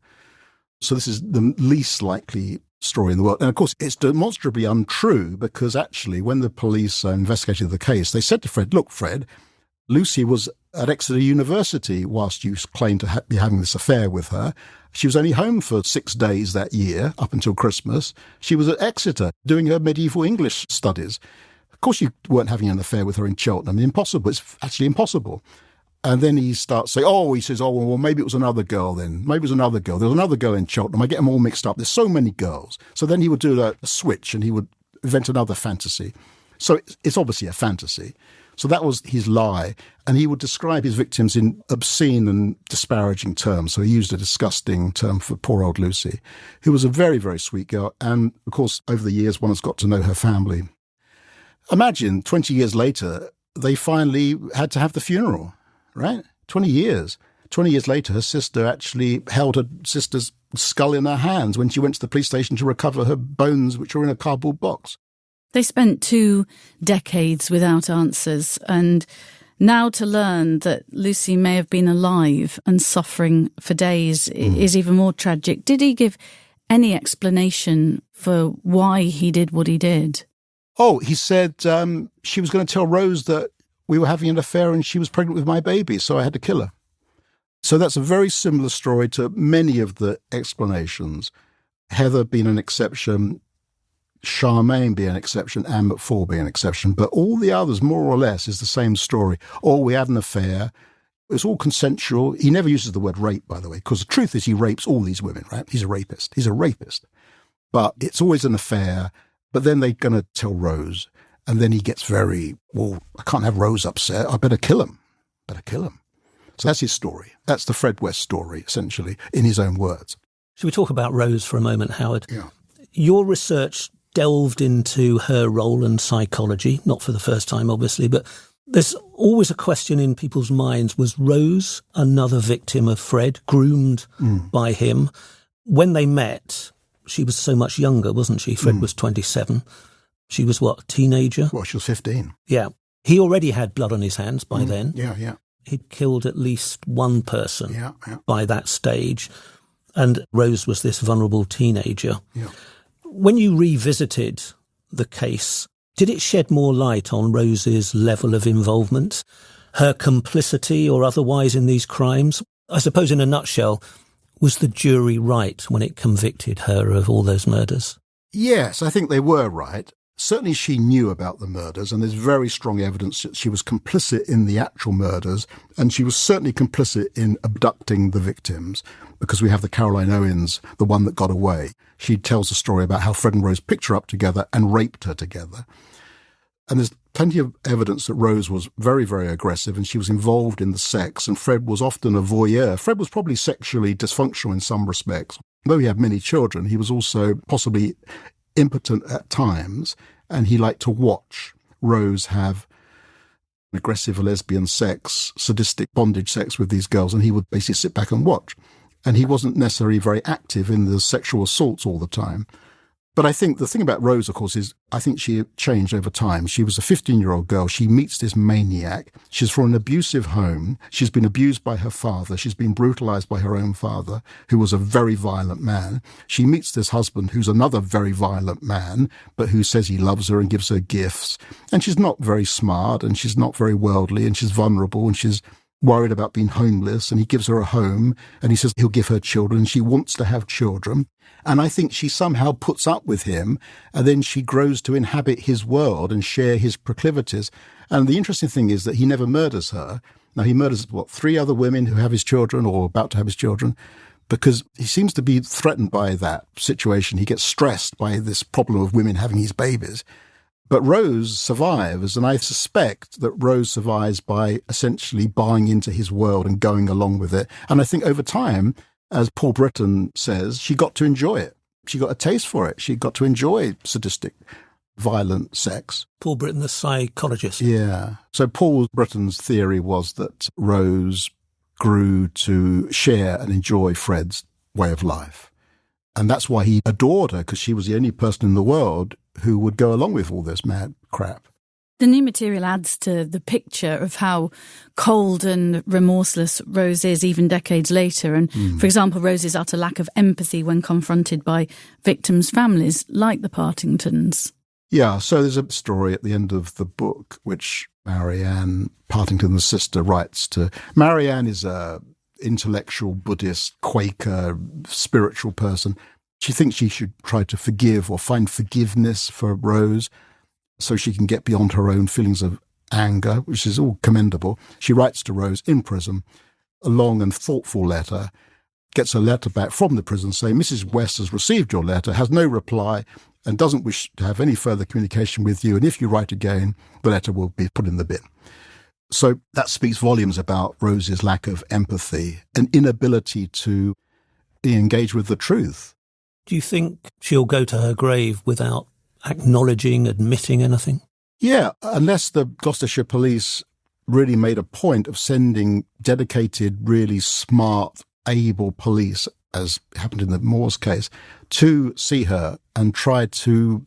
[SPEAKER 2] So this is the least likely story in the world. And, of course, it's demonstrably untrue, because actually when the police investigated the case, they said to Fred, look, Fred, Lucy was at Exeter University whilst you claimed to be having this affair with her. She was only home for 6 days that year, up until Christmas. She was at Exeter doing her medieval English studies. Of course you weren't having an affair with her in Cheltenham. Impossible. It's actually impossible. And then he starts saying, well, maybe it was another girl then. Maybe it was another girl. There was another girl in Cheltenham. I get them all mixed up. There's so many girls. So then he would do a switch and he would invent another fantasy. So it's obviously a fantasy. So that was his lie. And he would describe his victims in obscene and disparaging terms. So he used a disgusting term for poor old Lucy, who was a very, very sweet girl. And, of course, over the years, one has got to know her family. Imagine 20 years later, they finally had to have the funeral, right? 20 years. 20 years later, her sister actually held her sister's skull in her hands when she went to the police station to recover her bones, which were in a cardboard box.
[SPEAKER 1] They spent 2 decades without answers, and now to learn that Lucy may have been alive and suffering for days is even more tragic. Did he give any explanation for why he did what he did?
[SPEAKER 2] Oh, he said she was going to tell Rose that we were having an affair and she was pregnant with my baby, so I had to kill her. So that's a very similar story to many of the explanations. Heather being an exception, Charmaine being an exception, Anne McFall being an exception, but all the others, more or less, is the same story. Oh, we had an affair. It's all consensual. He never uses the word rape, by the way, because the truth is he rapes all these women, right? He's a rapist. He's a rapist. But it's always an affair. But then they're going to tell Rose. And then he gets very, well, I can't have Rose upset. I better kill him. So that's his story. That's the Fred West story, essentially, in his own words.
[SPEAKER 3] Should we talk about Rose for a moment, Howard?
[SPEAKER 2] Yeah.
[SPEAKER 3] Your research delved into her role and psychology, not for the first time, obviously, but there's always a question in people's minds. Was Rose another victim of Fred, groomed by him? When they met, she was so much younger, wasn't she? Fred was 27. She was what, a teenager?
[SPEAKER 2] Well, she was 15.
[SPEAKER 3] Yeah. He already had blood on his hands by then.
[SPEAKER 2] Yeah.
[SPEAKER 3] He'd killed at least one person
[SPEAKER 2] Yeah.
[SPEAKER 3] by that stage. And Rose was this vulnerable teenager.
[SPEAKER 2] Yeah.
[SPEAKER 3] When you revisited the case, did it shed more light on Rose's level of involvement, her complicity or otherwise in these crimes? I suppose in a nutshell, was the jury right when it convicted her of all those murders?
[SPEAKER 2] Yes, I think they were right. Certainly she knew about the murders, and there's very strong evidence that she was complicit in the actual murders, and she was certainly complicit in abducting the victims, because we have the Caroline Owens, the one that got away. She tells a story about how Fred and Rose picked her up together and raped her together. And there's plenty of evidence that Rose was very, very aggressive, and she was involved in the sex, and Fred was often a voyeur. Fred was probably sexually dysfunctional in some respects. Though he had many children, he was also possibly impotent at times, and he liked to watch Rose have aggressive lesbian sex, sadistic bondage sex with these girls, and he would basically sit back and watch. And he wasn't necessarily very active in the sexual assaults all the time. But I think the thing about Rose, of course, is I think she changed over time. She was a 15-year-old girl. She meets this maniac. She's from an abusive home. She's been abused by her father. She's been brutalized by her own father, who was a very violent man. She meets this husband, who's another very violent man, but who says he loves her and gives her gifts. And she's not very smart, and she's not very worldly, and she's vulnerable, and she's worried about being homeless, and he gives her a home, and he says he'll give her children, and she wants to have children. And I think she somehow puts up with him, and then she grows to inhabit his world and share his proclivities. And the interesting thing is that he never murders her. Now, he murders, 3 other women who have his children or about to have his children, because he seems to be threatened by that situation. He gets stressed by this problem of women having his babies. But Rose survives, and I suspect that Rose survives by essentially buying into his world and going along with it. And I think over time, as Paul Britton says, she got to enjoy it. She got a taste for it. She got to enjoy sadistic, violent sex.
[SPEAKER 3] Paul Britton, the psychologist.
[SPEAKER 2] Yeah. So Paul Britton's theory was that Rose grew to share and enjoy Fred's way of life. And that's why he adored her, because she was the only person in the world who would go along with all this mad crap.
[SPEAKER 1] The new material adds to the picture of how cold and remorseless Rose is even decades later. And, for example, Rose's utter lack of empathy when confronted by victims' families, like the Partingtons.
[SPEAKER 2] Yeah, so there's a story at the end of the book which Marianne Partington's sister writes to. Marianne is a intellectual Buddhist, Quaker, spiritual person. She thinks she should try to forgive or find forgiveness for Rose so she can get beyond her own feelings of anger, which is all commendable. She writes to Rose in prison a long and thoughtful letter, gets a letter back from the prison saying, Mrs. West has received your letter, has no reply, and doesn't wish to have any further communication with you. And if you write again, the letter will be put in the bin. So that speaks volumes about Rose's lack of empathy and inability to engage with the truth.
[SPEAKER 3] Do you think she'll go to her grave without acknowledging, admitting anything?
[SPEAKER 2] Yeah, unless the Gloucestershire police really made a point of sending dedicated, really smart, able police, as happened in the Moores case, to see her and try to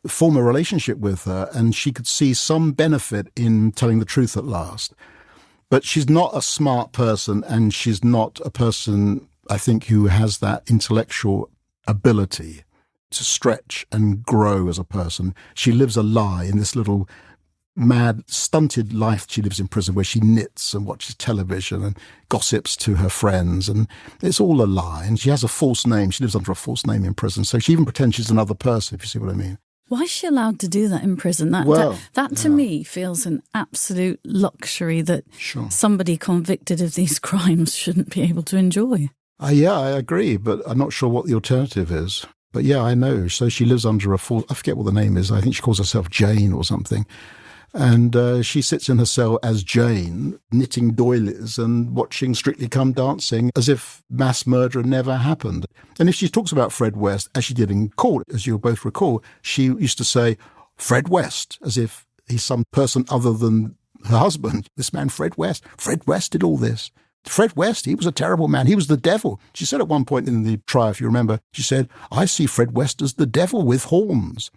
[SPEAKER 2] form a relationship with her, and she could see some benefit in telling the truth at last. But she's not a smart person, and she's not a person, I think, who has that intellectual ability to stretch and grow as a person. She lives a lie in this little mad, stunted life she lives in prison, where she knits and watches television and gossips to her friends, and it's all a lie. And she has a false name. She lives under a false name in prison, so she even pretends she's another person, if you see what I mean.
[SPEAKER 1] Why is she allowed to do that in prison? That to me feels an absolute luxury that somebody convicted of these crimes shouldn't be able to enjoy.
[SPEAKER 2] Yeah, I agree, but I'm not sure what the alternative is. But yeah, I know. So she lives under a false, I forget what the name is. I think she calls herself Jane or something. And she sits in her cell as Jane, knitting doilies and watching Strictly Come Dancing as if mass murder never happened. And if she talks about Fred West, as she did in court, as you'll both recall, she used to say, Fred West, as if he's some person other than her husband. This man, Fred West did all this. Fred West, he was a terrible man. He was the devil. She said at one point in the trial, if you remember, she said, I see Fred West as the devil with horns.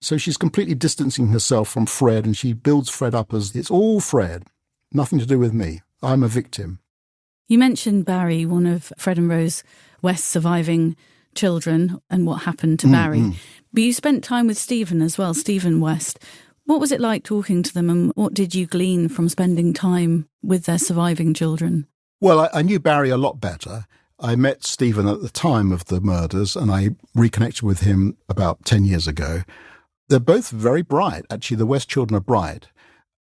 [SPEAKER 2] So she's completely distancing herself from Fred, and she builds Fred up as it's all Fred, nothing to do with me. I'm a victim.
[SPEAKER 1] You mentioned Barry, one of Fred and Rose West's surviving children, and what happened to Barry. But you spent time with Stephen as well, Stephen West. What was it like talking to them, and what did you glean from spending time with their surviving children?
[SPEAKER 2] Well, I knew Barry a lot better. I met Stephen at the time of the murders, and I reconnected with him about 10 years ago. They're both very bright. Actually, the West children are bright.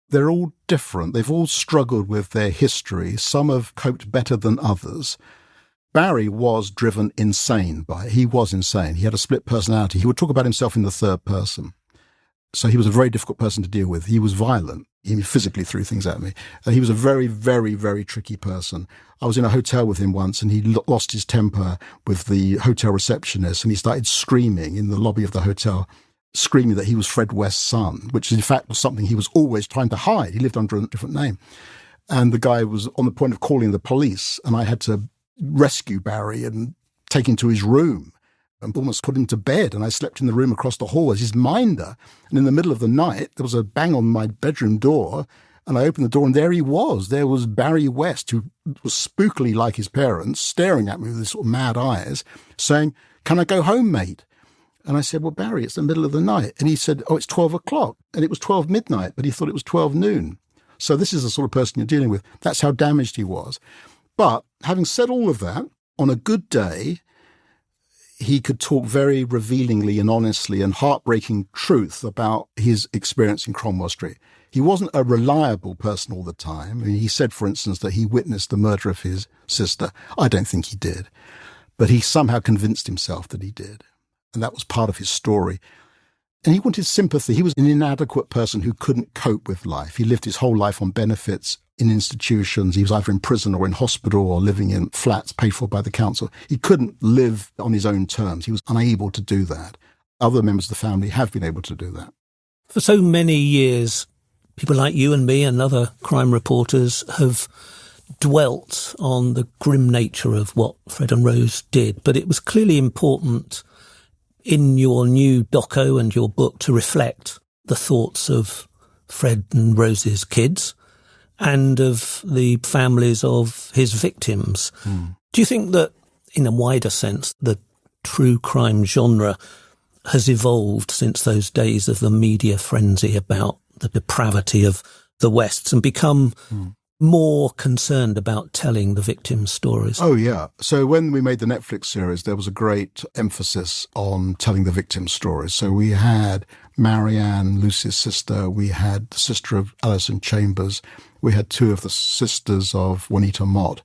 [SPEAKER 2] They're all different. They've all struggled with their history. Some have coped better than others. Barry was driven insane by it. He was insane. He had a split personality. He would talk about himself in the third person. So he was a very difficult person to deal with. He was violent. He physically threw things at me. He was a very, very, very tricky person. I was in a hotel with him once, and he lost his temper with the hotel receptionist, and he started screaming in the lobby of the hotel, screaming that he was Fred West's son, which in fact was something he was always trying to hide. He lived under a different name. And the guy was on the point of calling the police, and I had to rescue Barry and take him to his room and almost put him to bed. And I slept in the room across the hall as his minder. And in the middle of the night, there was a bang on my bedroom door, and I opened the door, and there he was. There was Barry West, who was spookily like his parents, staring at me with his sort of mad eyes, saying, "Can I go home, mate?" And I said, "Well, Barry, it's the middle of the night." And he said, "Oh, it's 12 o'clock. And it was 12 midnight, but he thought it was 12 noon. So this is the sort of person you're dealing with. That's how damaged he was. But having said all of that, on a good day, he could talk very revealingly and honestly and heartbreaking truth about his experience in Cromwell Street. He wasn't a reliable person all the time. I mean, he said, for instance, that he witnessed the murder of his sister. I don't think he did. But he somehow convinced himself that he did. And that was part of his story. And he wanted sympathy. He was an inadequate person who couldn't cope with life. He lived his whole life on benefits in institutions. He was either in prison or in hospital or living in flats paid for by the council. He couldn't live on his own terms. He was unable to do that. Other members of the family have been able to do that.
[SPEAKER 3] For so many years, people like you and me and other crime reporters have dwelt on the grim nature of what Fred and Rose did. But it was clearly important in your new doco and your book to reflect the thoughts of Fred and Rose's kids and of the families of his victims. Do you think that, in a wider sense, the true crime genre has evolved since those days of the media frenzy about the depravity of the West and become more concerned about telling the victims' stories?
[SPEAKER 2] Oh, yeah. So when we made the Netflix series, there was a great emphasis on telling the victims' stories. So we had Marianne, Lucy's sister. We had the sister of Alison Chambers. We had two of the sisters of Juanita Mott.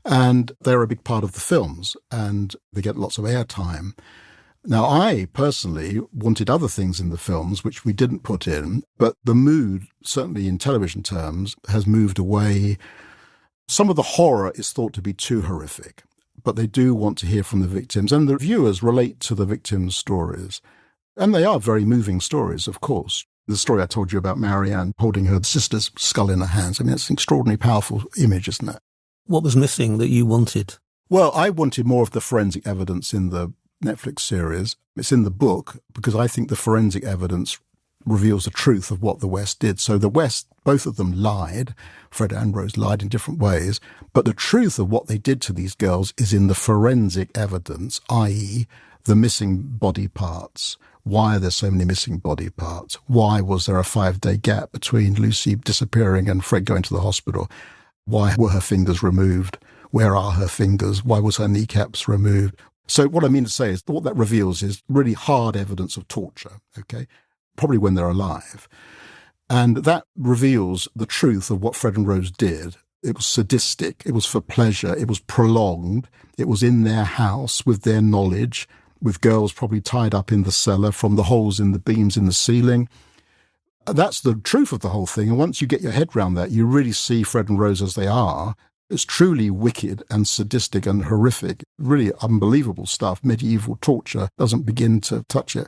[SPEAKER 2] And they're a big part of the films, and they get lots of airtime. Now, I personally wanted other things in the films, which we didn't put in, but the mood, certainly in television terms, has moved away. Some of the horror is thought to be too horrific, but they do want to hear from the victims, and the viewers relate to the victims' stories. And they are very moving stories, of course. The story I told you about Marianne holding her sister's skull in her hands, I mean, it's an extraordinarily powerful image, isn't it?
[SPEAKER 3] What was missing that you wanted?
[SPEAKER 2] Well, I wanted more of the forensic evidence in the Netflix series. It's in the book because I think the forensic evidence reveals the truth of what the West did. So the West, both of them lied. Fred and Rose lied in different ways. But the truth of what they did to these girls is in the forensic evidence, i.e. the missing body parts. Why are there so many missing body parts? Why was there a 5-day gap between Lucy disappearing and Fred going to the hospital? Why were her fingers removed? Where are her fingers? Why was her kneecaps removed? So what I mean to say is what that reveals is really hard evidence of torture, okay? Probably when they're alive. And that reveals the truth of what Fred and Rose did. It was sadistic. It was for pleasure. It was prolonged. It was in their house with their knowledge, with girls probably tied up in the cellar from the holes in the beams in the ceiling. That's the truth of the whole thing. And once you get your head around that, you really see Fred and Rose as they are. It's truly wicked and sadistic and horrific, really unbelievable stuff. Medieval torture doesn't begin to touch it.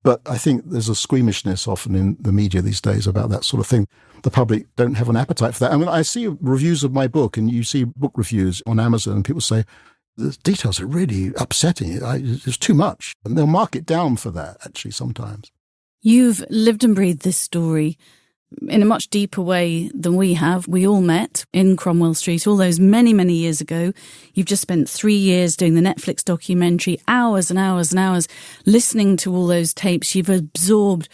[SPEAKER 2] But I think there's a squeamishness often in the media these days about that sort of thing. The public don't have an appetite for that. I mean, I see reviews of my book, and you see book reviews on Amazon, and people say, the details are really upsetting. There's too much. And they'll mark it down for that, actually, sometimes.
[SPEAKER 1] You've lived and breathed this story in a much deeper way than we have. We all met in Cromwell Street all those many, many years ago. You've just spent 3 years doing the Netflix documentary, hours and hours and hours listening to all those tapes. You've absorbed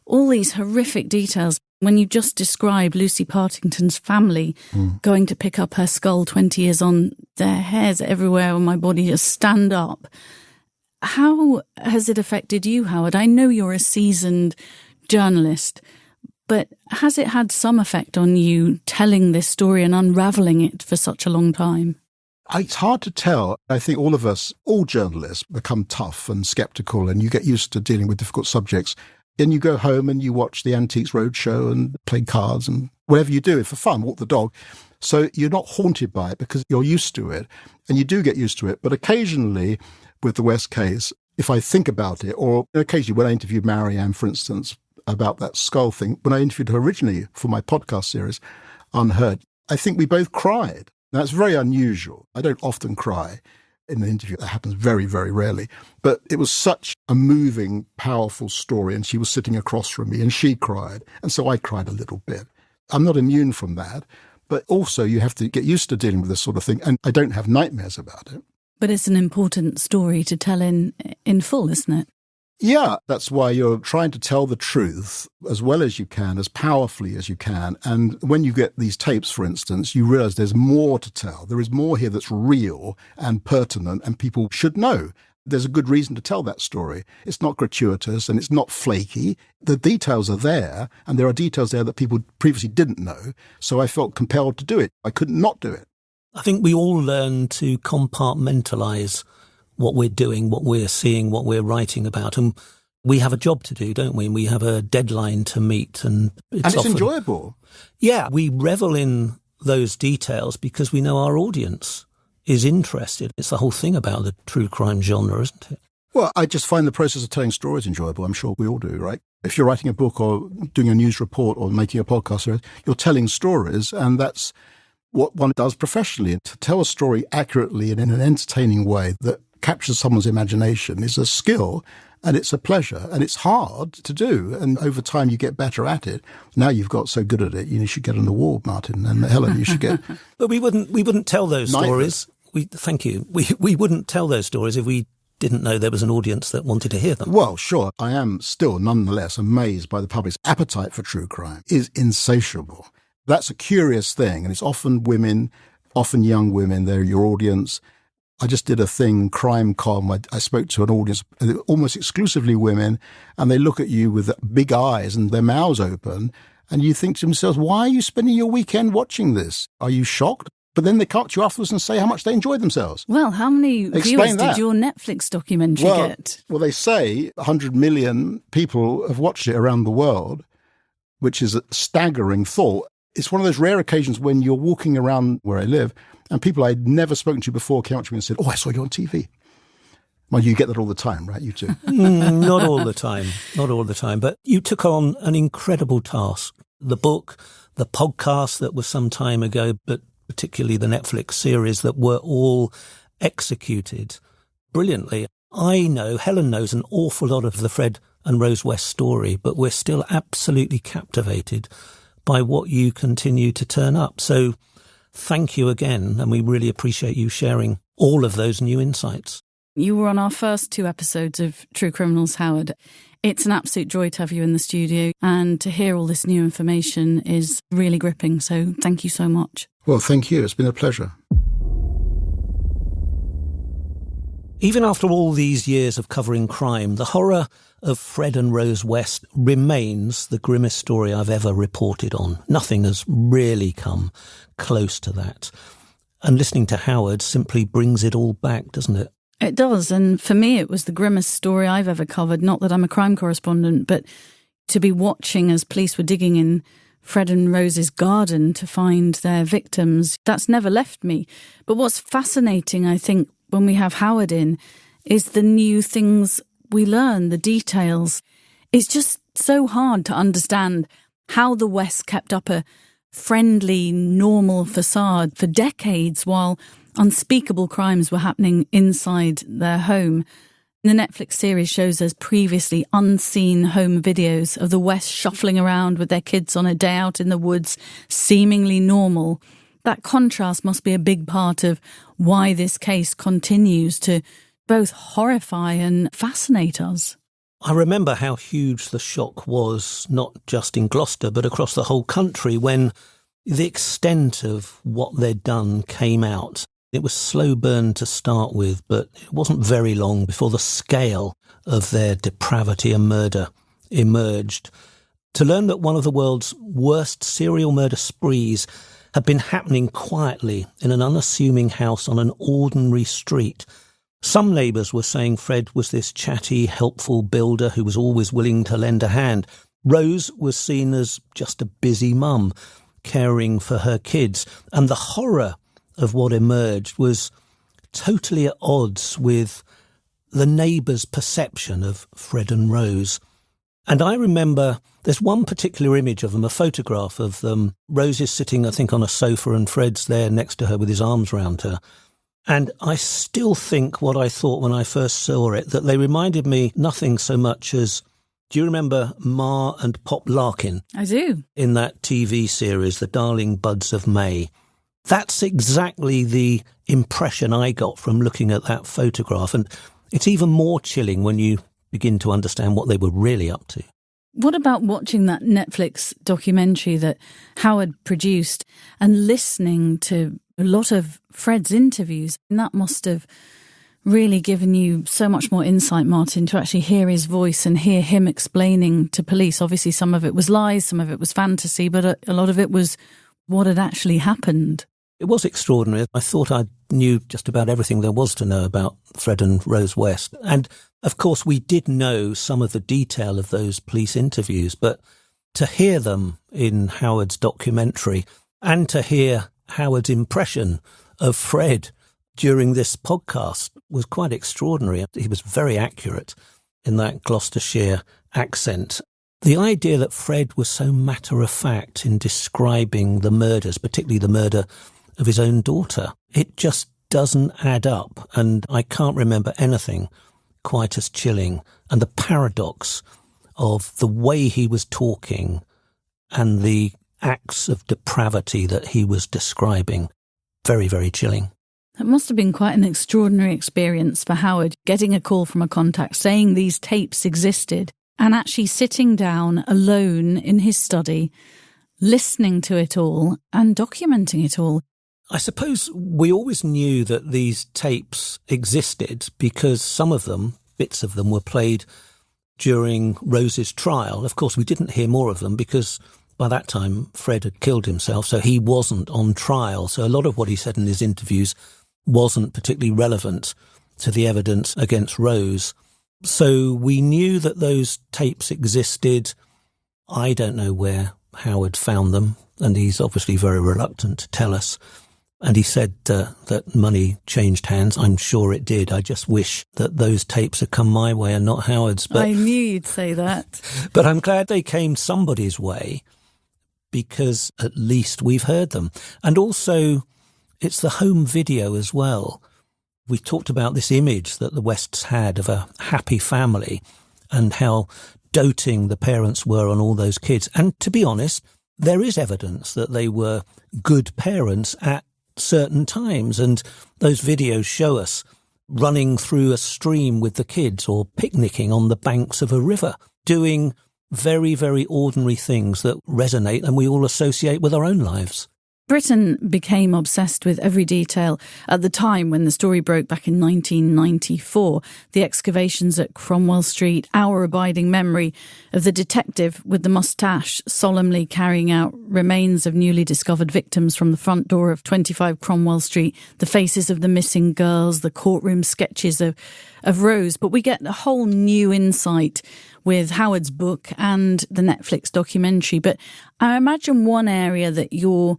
[SPEAKER 1] all these horrific details. When you just described Lucy Partington's family going to pick up her skull 20 years on, their hairs everywhere on my body just stand up. How has it affected you, Howard? I know you're a seasoned journalist, but has it had some effect on you telling this story and unravelling it for such a long time?
[SPEAKER 2] It's hard to tell. I think all of us, all journalists, become tough and sceptical, and you get used to dealing with difficult subjects. Then you go home and you watch the Antiques Roadshow and play cards and whatever you do for fun, walk the dog. So you're not haunted by it because you're used to it, and you do get used to it. But occasionally, with the West case, if I think about it, or occasionally when I interviewed Marianne, for instance, about that skull thing, when I interviewed her originally for my podcast series, Unheard, I think we both cried. Now, it's very unusual. I don't often cry in an interview. That happens very, very rarely. But it was such a moving, powerful story, and she was sitting across from me, and she cried. And so I cried a little bit. I'm not immune from that. But also you have to get used to dealing with this sort of thing. And I don't have nightmares about it.
[SPEAKER 1] But it's an important story to tell in full, isn't it?
[SPEAKER 2] Yeah, that's why you're trying to tell the truth as well as you can, as powerfully as you can. And when you get these tapes, for instance, you realise there's more to tell. There is more here that's real and pertinent, and people should know. There's a good reason to tell that story. It's not gratuitous and it's not flaky. The details are there, and there are details there that people previously didn't know. So I felt compelled to do it. I couldn't not do it.
[SPEAKER 3] I think we all learn to compartmentalise what we're doing, what we're seeing, what we're writing about. And we have a job to do, don't we? And we have a deadline to meet. And it's often
[SPEAKER 2] enjoyable.
[SPEAKER 3] Yeah, we revel in those details because we know our audience is interested. It's the whole thing about the true crime genre, isn't it?
[SPEAKER 2] Well, I just find the process of telling stories enjoyable. I'm sure we all do, right? If you're writing a book or doing a news report or making a podcast, you're telling stories, and that's what one does professionally. And to tell a story accurately and in an entertaining way that captures someone's imagination is a skill, and it's a pleasure, and it's hard to do. And over time, you get better at it. Now you've got so good at it, you should get an award, Martin, and Helen, you should get.
[SPEAKER 3] But we wouldn't tell those stories. Thank you. We wouldn't tell those stories if we didn't know there was an audience that wanted to hear them.
[SPEAKER 2] Well, sure. I am still nonetheless amazed by the public's appetite for true crime. It is insatiable. That's a curious thing, and it's often women, often young women. They're your audience. I just did a thing, CrimeCon. I spoke to an audience, almost exclusively women, and they look at you with big eyes and their mouths open, and you think to themselves, why are you spending your weekend watching this? Are you shocked? But then they come to you afterwards and say how much they enjoyed themselves.
[SPEAKER 1] Well, how many viewers did your Netflix documentary get?
[SPEAKER 2] Well, they say 100 million people have watched it around the world, which is a staggering thought. It's one of those rare occasions when you're walking around where I live and people I'd never spoken to before came up to me and said, oh, I saw you on TV. Well, you get that all the time, right? You too.
[SPEAKER 3] Not all the time. Not all the time. But you took on an incredible task. The book, the podcast that was some time ago, but particularly the Netflix series that were all executed brilliantly. I know, Helen knows an awful lot of the Fred and Rose West story, but we're still absolutely captivated by what you continue to turn up. So thank you again, and we really appreciate you sharing all of those new insights.
[SPEAKER 1] You were on our first 2 episodes of True Criminals, Howard. It's an absolute joy to have you in the studio, and to hear all this new information is really gripping. So thank you so much.
[SPEAKER 2] Well, thank you. It's been a pleasure.
[SPEAKER 3] Even after all these years of covering crime, the horror of Fred and Rose West remains the grimmest story I've ever reported on. Nothing has really come close to that. And listening to Howard simply brings it all back, doesn't it?
[SPEAKER 1] It does. And for me, it was the grimmest story I've ever covered. Not that I'm a crime correspondent, but to be watching as police were digging in Fred and Rose's garden to find their victims, that's never left me. But what's fascinating, I think, when we have Howard in, is the new things we learn, the details. It's just so hard to understand how the West kept up a friendly, normal facade for decades while unspeakable crimes were happening inside their home. The Netflix series shows us previously unseen home videos of the West shuffling around with their kids on a day out in the woods, seemingly normal. That contrast must be a big part of why this case continues to both horrify and fascinate us.
[SPEAKER 3] I remember how huge the shock was, not just in Gloucester, but across the whole country when the extent of what they'd done came out. It was slow burn to start with, but it wasn't very long before the scale of their depravity and murder emerged. To learn that one of the world's worst serial murder sprees had been happening quietly in an unassuming house on an ordinary street. Some neighbours were saying Fred was this chatty, helpful builder who was always willing to lend a hand. Rose was seen as just a busy mum, caring for her kids. And the horror of what emerged was totally at odds with the neighbours' perception of Fred and Rose. And I remember there's one particular image of them, a photograph of them. Rose is sitting, I think, on a sofa and Fred's there next to her with his arms round her. And I still think what I thought when I first saw it, that they reminded me nothing so much as, do you remember Ma and Pop Larkin?
[SPEAKER 1] I do.
[SPEAKER 3] In that TV series, The Darling Buds of May. That's exactly the impression I got from looking at that photograph. And it's even more chilling when you begin to understand what they were really up to.
[SPEAKER 1] What about watching that Netflix documentary that Howard produced and listening to a lot of Fred's interviews? And that must have really given you so much more insight, Martin, to actually hear his voice and hear him explaining to police. Obviously, some of it was lies, some of it was fantasy, but a lot of it was what had actually happened.
[SPEAKER 3] It was extraordinary. I thought I knew just about everything there was to know about Fred and Rose West. And, of course, we did know some of the detail of those police interviews, but to hear them in Howard's documentary and to hear Howard's impression of Fred during this podcast was quite extraordinary. He was very accurate in that Gloucestershire accent. The idea that Fred was so matter-of-fact in describing the murders, particularly the murder of his own daughter, it just doesn't add up. And I can't remember anything quite as chilling. And the paradox of the way he was talking and the acts of depravity that he was describing, very, very chilling.
[SPEAKER 1] It must have been quite an extraordinary experience for Howard, getting a call from a contact saying these tapes existed and actually sitting down alone in his study, listening to it all and documenting it all.
[SPEAKER 3] I suppose we always knew that these tapes existed because some of them, bits of them, were played during Rose's trial. Of course, we didn't hear more of them because by that time Fred had killed himself, so he wasn't on trial. So a lot of what he said in his interviews wasn't particularly relevant to the evidence against Rose. So we knew that those tapes existed. I don't know where Howard found them, and he's obviously very reluctant to tell us. And he said that money changed hands. I'm sure it did. I just wish that those tapes had come my way and not Howard's. But
[SPEAKER 1] I knew you'd say that.
[SPEAKER 3] But I'm glad they came somebody's way because at least we've heard them. And also, it's the home video as well. We talked about this image that the Wests had of a happy family and how doting the parents were on all those kids. And to be honest, there is evidence that they were good parents at certain times, and those videos show us running through a stream with the kids or picnicking on the banks of a river, doing very, very ordinary things that resonate and we all associate with our own lives.
[SPEAKER 1] Britain became obsessed with every detail at the time when the story broke back in 1994. The excavations at Cromwell Street, our abiding memory of the detective with the moustache solemnly carrying out remains of newly discovered victims from the front door of 25 Cromwell Street, the faces of the missing girls, the courtroom sketches of Rose. But we get a whole new insight with Howard's book and the Netflix documentary. But I imagine one area that you're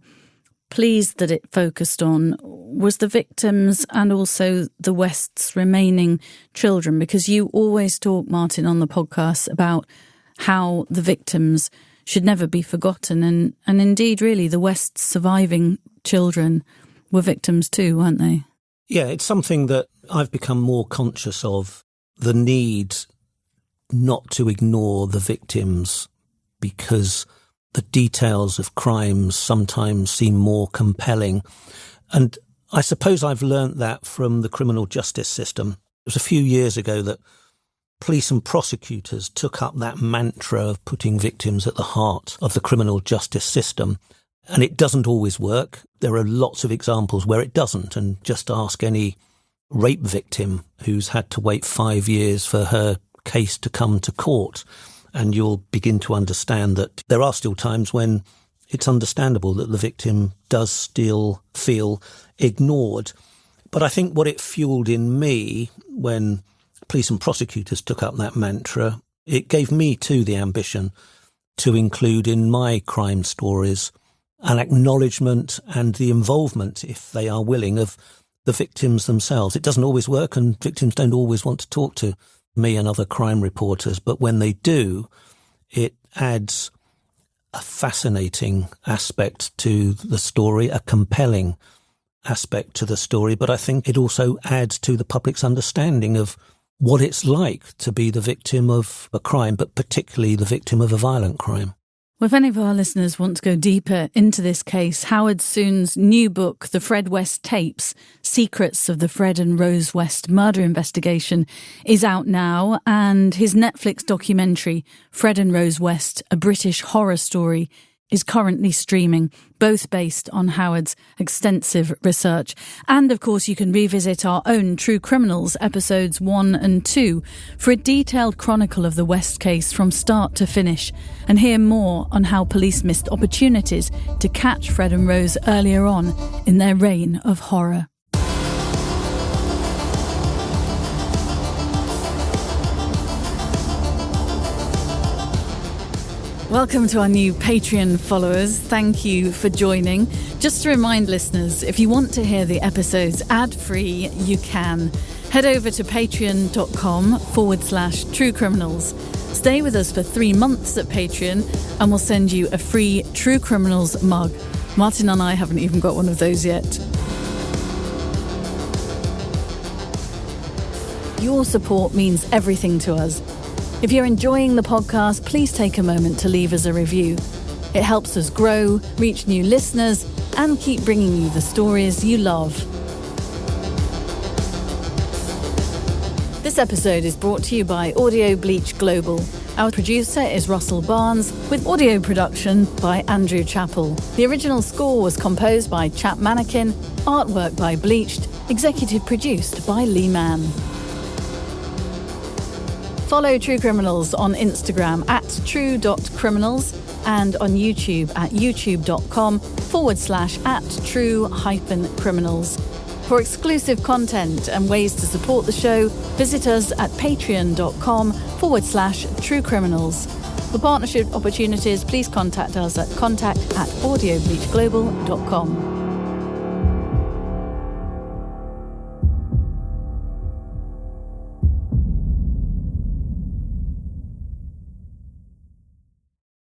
[SPEAKER 1] pleased that it focused on was the victims and also the West's remaining children, because you always talk, Martin, on the podcast about how the victims should never be forgotten. And indeed, really, the West's surviving children were victims too, weren't they?
[SPEAKER 3] Yeah, it's something that I've become more conscious of the need not to ignore the victims because the details of crimes sometimes seem more compelling. And I suppose I've learnt that from the criminal justice system. It was a few years ago that police and prosecutors took up that mantra of putting victims at the heart of the criminal justice system. And it doesn't always work. There are lots of examples where it doesn't. And just ask any rape victim who's had to wait 5 years for her case to come to court, and you'll begin to understand that there are still times when it's understandable that the victim does still feel ignored. But I think what it fueled in me when police and prosecutors took up that mantra, it gave me too the ambition to include in my crime stories an acknowledgement and the involvement, if they are willing, of the victims themselves. It doesn't always work, and victims don't always want to talk to me and other crime reporters, but when they do, it adds a fascinating aspect to the story, a compelling aspect to the story, but I think it also adds to the public's understanding of what it's like to be the victim of a crime, but particularly the victim of a violent crime.
[SPEAKER 1] Well, if any of our listeners want to go deeper into this case, Howard Sounes' new book, The Fred West Tapes, Secrets of the Fred and Rose West Murder Investigation, is out now, and his Netflix documentary, Fred and Rose West, A British Horror Story, is currently streaming, both based on Howard's extensive research. And of course, you can revisit our own True Criminals episodes 1 and 2 for a detailed chronicle of the West case from start to finish, and hear more on how police missed opportunities to catch Fred and Rose earlier on in their reign of horror. Welcome to our new Patreon followers. Thank you for joining. Just to remind listeners, if you want to hear the episodes ad-free, you can. Head over to patreon.com/True Criminals. Stay with us for 3 months at Patreon and we'll send you a free True Criminals mug. Martin and I haven't even got one of those yet. Your support means everything to us. If you're enjoying the podcast, please take a moment to leave us a review. It helps us grow, reach new listeners, and keep bringing you the stories you love. This episode is brought to you by Audio Bleach Global. Our producer is Russell Barnes, with audio production by Andrew Chappell. The original score was composed by Chap Mannequin, artwork by Bleached, executive produced by Lee Mann. Follow True Criminals on Instagram @true.criminals and on YouTube at youtube.com/@true-criminals. For exclusive content and ways to support the show, visit us at patreon.com/True Criminals. For partnership opportunities, please contact us at contact@audiobleachglobal.com.